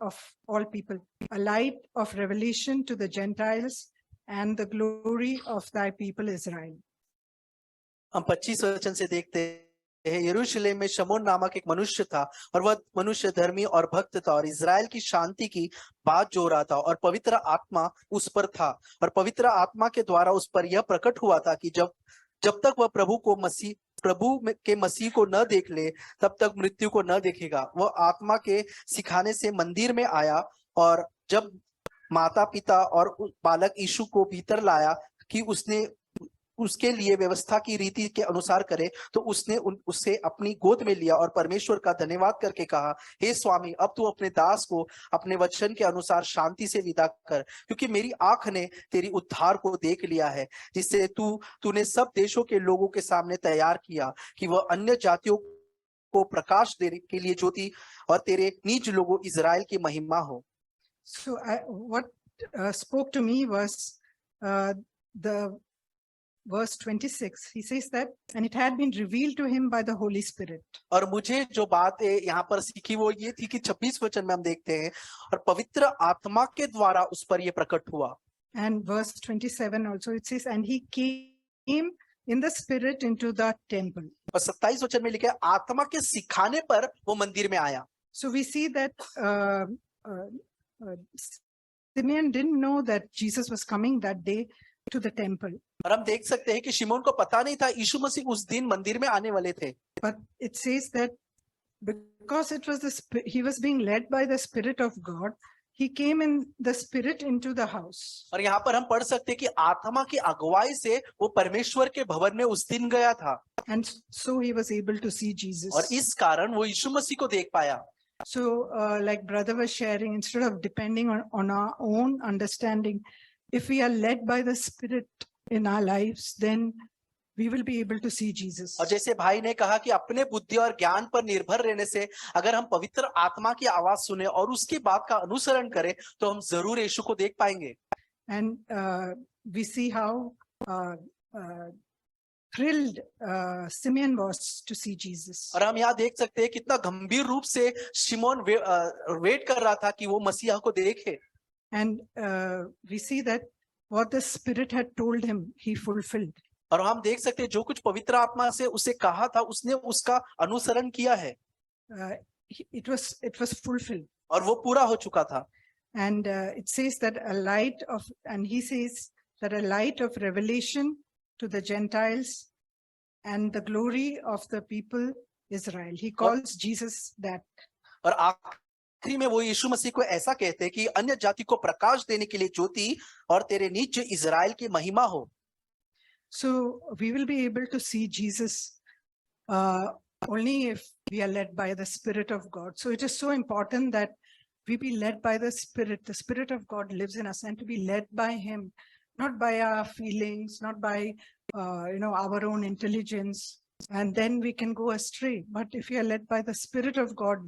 of all people, a light of revelation to the Gentiles and the glory of thy people Israel." हम 25 वचन से देखते हैं, यरूशलेम में शमौन नामक एक मनुष्य था और वह मनुष्य धर्मी और भक्त था और इज़राइल की शांति की बात जो रहा था और पवित्र आत्मा उस पर था और पवित्र आत्मा के द्वारा उस पर यह प्रकट हुआ था कि जब तक वह प्रभु के मसीह को न देख ले तब तक मृत्यु को न देखेगा। वह आत्मा के सिखाने से मंदिर में आया और जब माता पिता और बालक यीशु को भीतर लाया कि उसने उसके लिए व्यवस्था की रीति के अनुसार करे, तो उसने उसे अपनी गोद में लिया और परमेश्वर का धन्यवाद करके कहा, हे स्वामी, अब तू अपने दास को अपने वचन के अनुसार शांति से विदा कर, क्योंकि मेरी आंख ने तेरी उद्धार को देख लिया है, जिससे तूने सब देशों के लोगों के सामने तैयार किया कि वह अन्य जातियों को प्रकाश देने के लिए ज्योति और तेरे निज लोगों इज़राइल की महिमा हो। So what spoke to me was the verse 26. He says that, and it had been revealed to him by the Holy Spirit. और मुझे जो बात यहाँ पर सीखी वो ये थी कि 26 वचन में हम देखते हैं और पवित्र आत्मा के द्वारा उस पर ये प्रकट हुआ। And verse 27 also it says, and he came in the spirit into the temple. और 27 वचन में लिखा है, आत्मा के सिखाने पर वो मंदिर में आया। So we see that Simeon didn't know that Jesus was coming that day to the temple. और हम देख सकते हैं कि शिमोन को पता नहीं था यीशु मसीह उस दिन मंदिर में आने वाले थे। But it says that because it was he was being led by the Spirit of God, he came in the Spirit into the house. और यहाँ पर हम पढ़ सकते हैं कि आत्मा की अगुवाई से वो परमेश्वर के भवन में उस दिन गया था। And so he was able to see Jesus. और इस कारण वो यीशु मसीह को देख पाया। So like brother was sharing, instead of depending on our own understanding, if we are led by the Spirit in our lives, then we will be able to see Jesus. और जैसे भाई ने कहा कि अपने बुद्धि और ज्ञान पर निर्भर रहने से अगर हम पवित्र आत्मा की आवाज सुने और उसकी बात का अनुसरण करें तो हम जरूर यीशु को देख पाएंगे। And we see how thrilled Simeon was to see Jesus. और हम यहाँ देख सकते हैं कितना गंभीर रूप से शिमोन वेट कर रहा था कि वो मसीहा को देखे। And we see that what the Spirit had told him, he fulfilled. और हम देख सकते हैं जो कुछ पवित्र आत्मा से उसे कहा था उसने उसका अनुसरण किया है। It was fulfilled. और वो पूरा हो चुका था। And it says that he says that a light of revelation to the Gentiles and the glory of the people Israel. He calls Jesus that. और आखिरी में वो यीशु मसीह को ऐसा कहते हैं कि अन्य जाति को प्रकाश देने के लिए ज्योति और तेरे निज इज़राइल की महिमा हो। So we will be able to see Jesus only if we are led by the Spirit of God. So it is so important that we be led by the Spirit. The Spirit of God lives in us, and to be led by Him, not by our feelings, not by our own intelligence, and then we can go astray. But if we are led by the Spirit of God,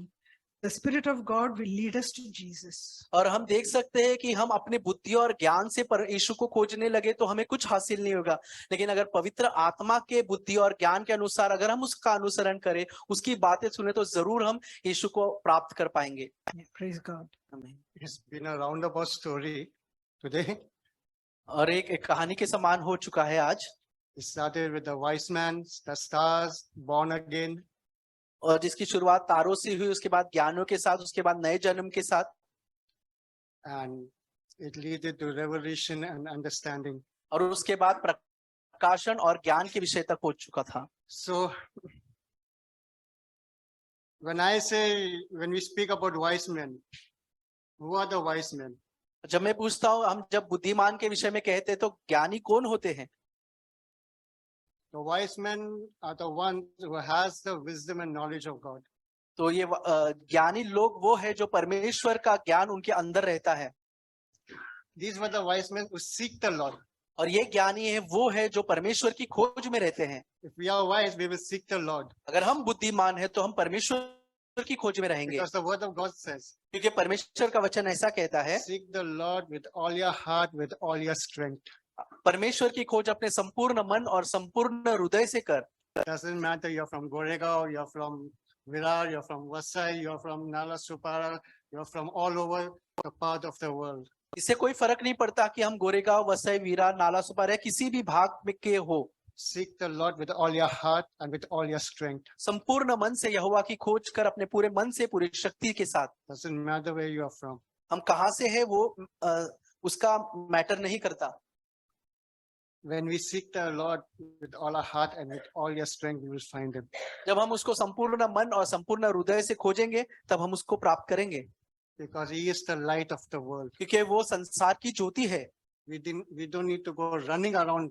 the Spirit of God will lead us to Jesus. और हम देख सकते हैं कि हम अपने बुद्धि और ज्ञान से पर यीशु को खोजने लगे तो हमें कुछ हासिल नहीं होगा, लेकिन अगर पवित्र आत्मा के बुद्धि और ज्ञान के अनुसार अगर हम उसका अनुसरण करें, उसकी बातें सुने, तो जरूर हम यीशु को प्राप्त कर पाएंगे। Praise God. It's been a roundabout story today. और एक कहानी के समान हो चुका है आज। It started with the wise man, the stars, born again. और जिसकी शुरुआत तारों से हुई, उसके बाद ज्ञानों के साथ, उसके बाद नए जन्म के साथ, And it led to revelation and understanding. और उसके बाद प्रकाशन और ज्ञान के विषय तक हो चुका था। So when we speak about wise men, who are the wise men? जब मैं पूछता हूँ, हम जब बुद्धिमान के विषय में कहते हैं तो ज्ञानी कौन होते हैं? The wise men are the ones who has the wisdom and knowledge of God. तो ये ज्ञानी लोग वो है जो परमेश्वर का ज्ञान उनके अंदर रहता है, These were the wise men who seek the Lord. और ये ज्ञानी है वो है जो परमेश्वर की खोज में रहते हैं। If we are wise, we will seek the Lord. अगर हम बुद्धिमान है तो हम परमेश्वर की खोज में रहेंगे, Because the word of God says, क्योंकि परमेश्वर का वचन ऐसा कहता है, seek the Lord with all your heart, with all your strength. परमेश्वर की खोज अपने संपूर्ण मन और संपूर्ण हृदय से कर। Doesn't matter you're from Goregaon, you're from Virar, you're from Vasai, you're from Nala Supara, you're from all over the part of the world. इससे कोई फर्क नहीं पड़ता कि हम गोरेगांव, वसई, वीरा, नाला सुपारा किसी भी भाग में के हो। Seek the Lord with all your heart and with all your strength. संपूर्ण मन से यहोवा की खोज कर, अपने पूरे मन से, पूरी शक्ति के साथ। Doesn't matter where you are from. हम कहाँ से है वो उसका मैटर नहीं करता। When we seek the Lord with all our heart and with all your strength, we will find him. जब हम उसको संपूर्ण मन और संपूर्ण हृदय से खोजेंगे तब हम उसको प्राप्त करेंगे, Because he is the light of the world. क्योंकि वो संसार की ज्योति है। We don't need to go running around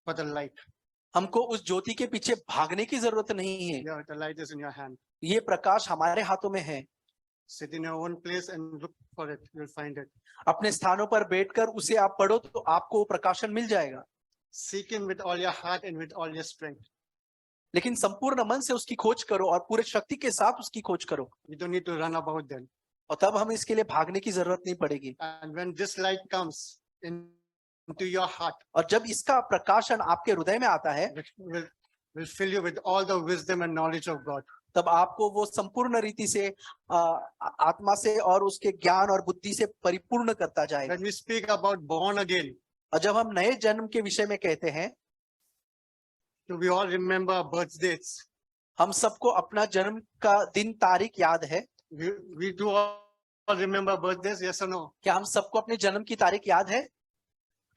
for the light. हमको उस ज्योति के पीछे भागने की जरूरत नहीं है। Yeah, the light is in your hand. ये प्रकाश हमारे हाथों में है। Sit in your own place and look for it. You'll find it. अपने स्थानों पर बैठकर उसे आप पढ़ो तो आपको वो प्रकाशन मिल जाएगा। Seek him with all your heart and with all your strength. लेकिन संपूर्ण मन से उसकी खोज करो और पूरे शक्ति के साथ उसकी खोज करो, You don't need to run about then. और तब हम इसके लिए भागने की जरूरत नहीं पड़ेगी। And when this light comes into your heart, और जब इसका प्रकाशन आपके हृदय में आता है, it will fill you with all the wisdom and knowledge of God. तब आपको वो संपूर्ण रीति से आत्मा से और उसके ज्ञान और बुद्धि से परिपूर्ण करता जाएगा। When we speak about born again, और जब हम नए जन्म के विषय में कहते हैं, do we all remember our birth dates? हम सबको अपना जन्म का दिन तारीख याद है। We do all remember birthdays, yes or no? क्या हम सबको अपने जन्म की तारीख याद है?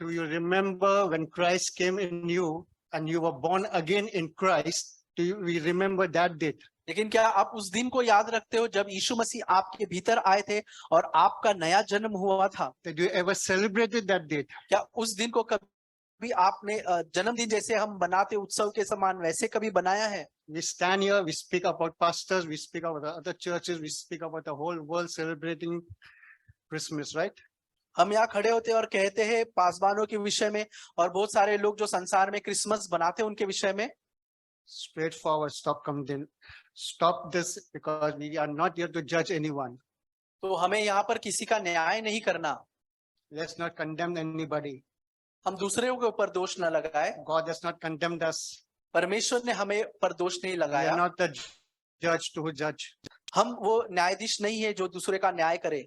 Do you remember when Christ came in you and you were born again in Christ? We remember that date? लेकिन क्या आप उस दिन को याद रखते हो जब यीशु मसीह आपके भीतर आए थे और आपका नया जन्म हुआ था? Did you ever celebrated that date? क्या उस दिन को कभी आपने जन्मदिन जैसे हम बनाते उत्सव के समान वैसे कभी बनाया है? We stand here, we speak about pastors, we speak about the other churches, we speak about the whole world celebrating Christmas, right? हम यहाँ खड़े होते हैं और कहते हैं पासवानों के विषय में, और बहुत सारे लोग जो संसार में क्रिसमस बनाते हैं उनके विषय में। Straightforward, stop this, because we are not here to judge anyone. तो हमें यहाँ पर किसी का न्याय नहीं करना। Let's not condemn anybody. हम दूसरे के ऊपर दोष न लगाए। God has not condemned us. परमेश्वर ने हमें पर दोष नहीं We are लगाया। not the judge to judge, हम वो न्यायाधीश नहीं है जो दूसरे का न्याय करे,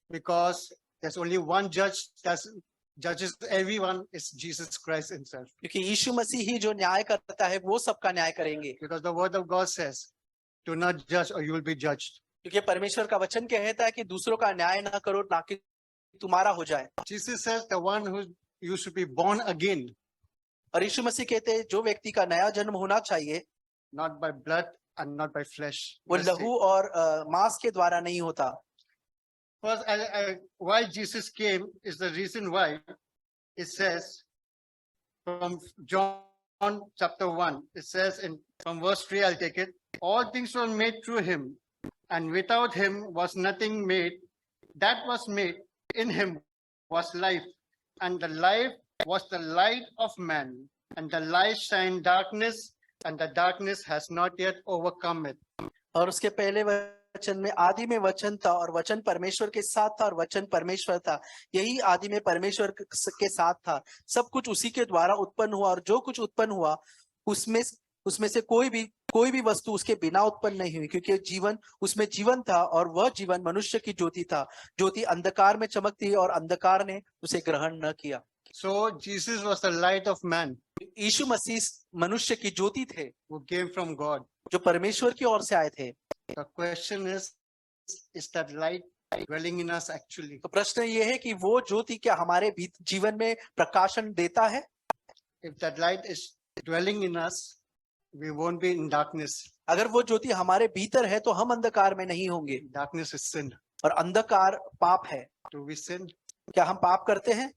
because there's only one judge that judges everyone, is Jesus Christ himself. क्योंकि यीशु मसीह ही जो न्याय करता है वो सबका न्याय करेंगे। Because the word of God says, do not judge or you will be judged. क्योंकि परमेश्वर का वचन कहता है कि दूसरों का न्याय ना करो, ना कि तुम्हारा हो जाए। Jesus says the one who you should be born again, और यीशु मसीह कहते हैं जो व्यक्ति का नया जन्म होना चाहिए not by blood and not by flesh. वो लहू और मांस के द्वारा नहीं होता। First, why Jesus came is the reason why it says from John chapter 1, it says from verse 3, I'll take it. All things were made through him, and without him was nothing made that was made. In him was life, and the life was the light of man, and the light shined darkness, and the darkness has not yet overcome it. और उसके पहले वचन में आदि में वचन था और वचन परमेश्वर के साथ था और वचन परमेश्वर था। यही आदि में परमेश्वर के साथ था। सब कुछ उसी के द्वारा उत्पन्न हुआ, और जो कुछ उत्पन्न हुआ उसमें से कोई भी वस्तु उसके बिना उत्पन्न नहीं हुई, क्योंकि जीवन उसमें जीवन था और वह जीवन मनुष्य की ज्योति था। ज्योति अंधकार में चमकती और अंधकार ने उसे ग्रहण न किया। So Jesus was the light of man यीशु मसीह मनुष्य की ज्योति थे who came from God. जो परमेश्वर की ओर से आए थे। The question is that light dwelling in us actually? तो प्रश्न ये है कि वो ज्योति क्या हमारे जीवन में प्रकाशन देता है? If that light is dwelling in us, we won't be in darkness. अगर वो ज्योति हमारे भीतर है तो हम अंधकार में नहीं होंगे। Darkness is sin. और अंधकार पाप है। Do we sin? क्या हम पाप करते हैं?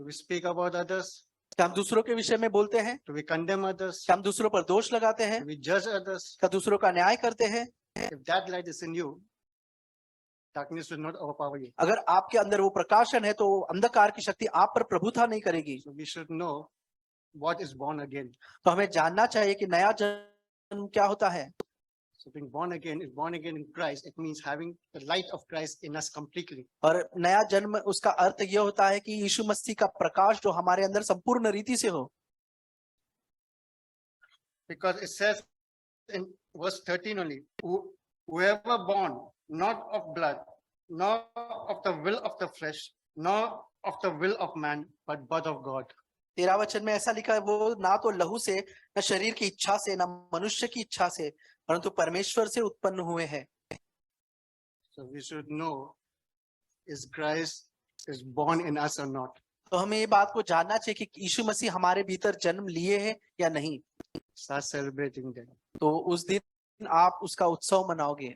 Do we speak about others? क्या हम दूसरों के विषय में बोलते हैं? Do we condemn others? क्या हम दूसरों पर दोष लगाते हैं? Do we judge others? क्या दूसरों का न्याय करते हैं? if that light is in you, darkness will not overpower you. अगर आपके अंदर वो प्रकाशन है तो अंधकार की शक्ति आप पर प्रभुता नहीं करेगी। So we should know what is born again. तो हमें जानना चाहिए कि नया जन्म क्या होता है। So being born again is born again in Christ. It means having the light of Christ in us completely. और नया जन्म उसका अर्थ ये होता है कि यीशु मसीह का प्रकाश जो हमारे अंदर संपूर्ण रीति से हो। Because it says in verse 13 only, whoever born not of blood, nor of the will of the flesh, nor of the will of man, but of God. 13 वचन में ऐसा लिखा है, वो ना तो लहू से, न शरीर की इच्छा से, न मनुष्य की इच्छा से, परंतु परमेश्वर से उत्पन्न हुए हैं। So we should know, is Christ is born in us or not? तो हमें ये बात को जानना चाहिए कि यीशु मसीह हमारे भीतर जन्म लिए हैं या नहीं। Start celebrating them. तो उस दिन आप उसका उत्सव मनाओगे।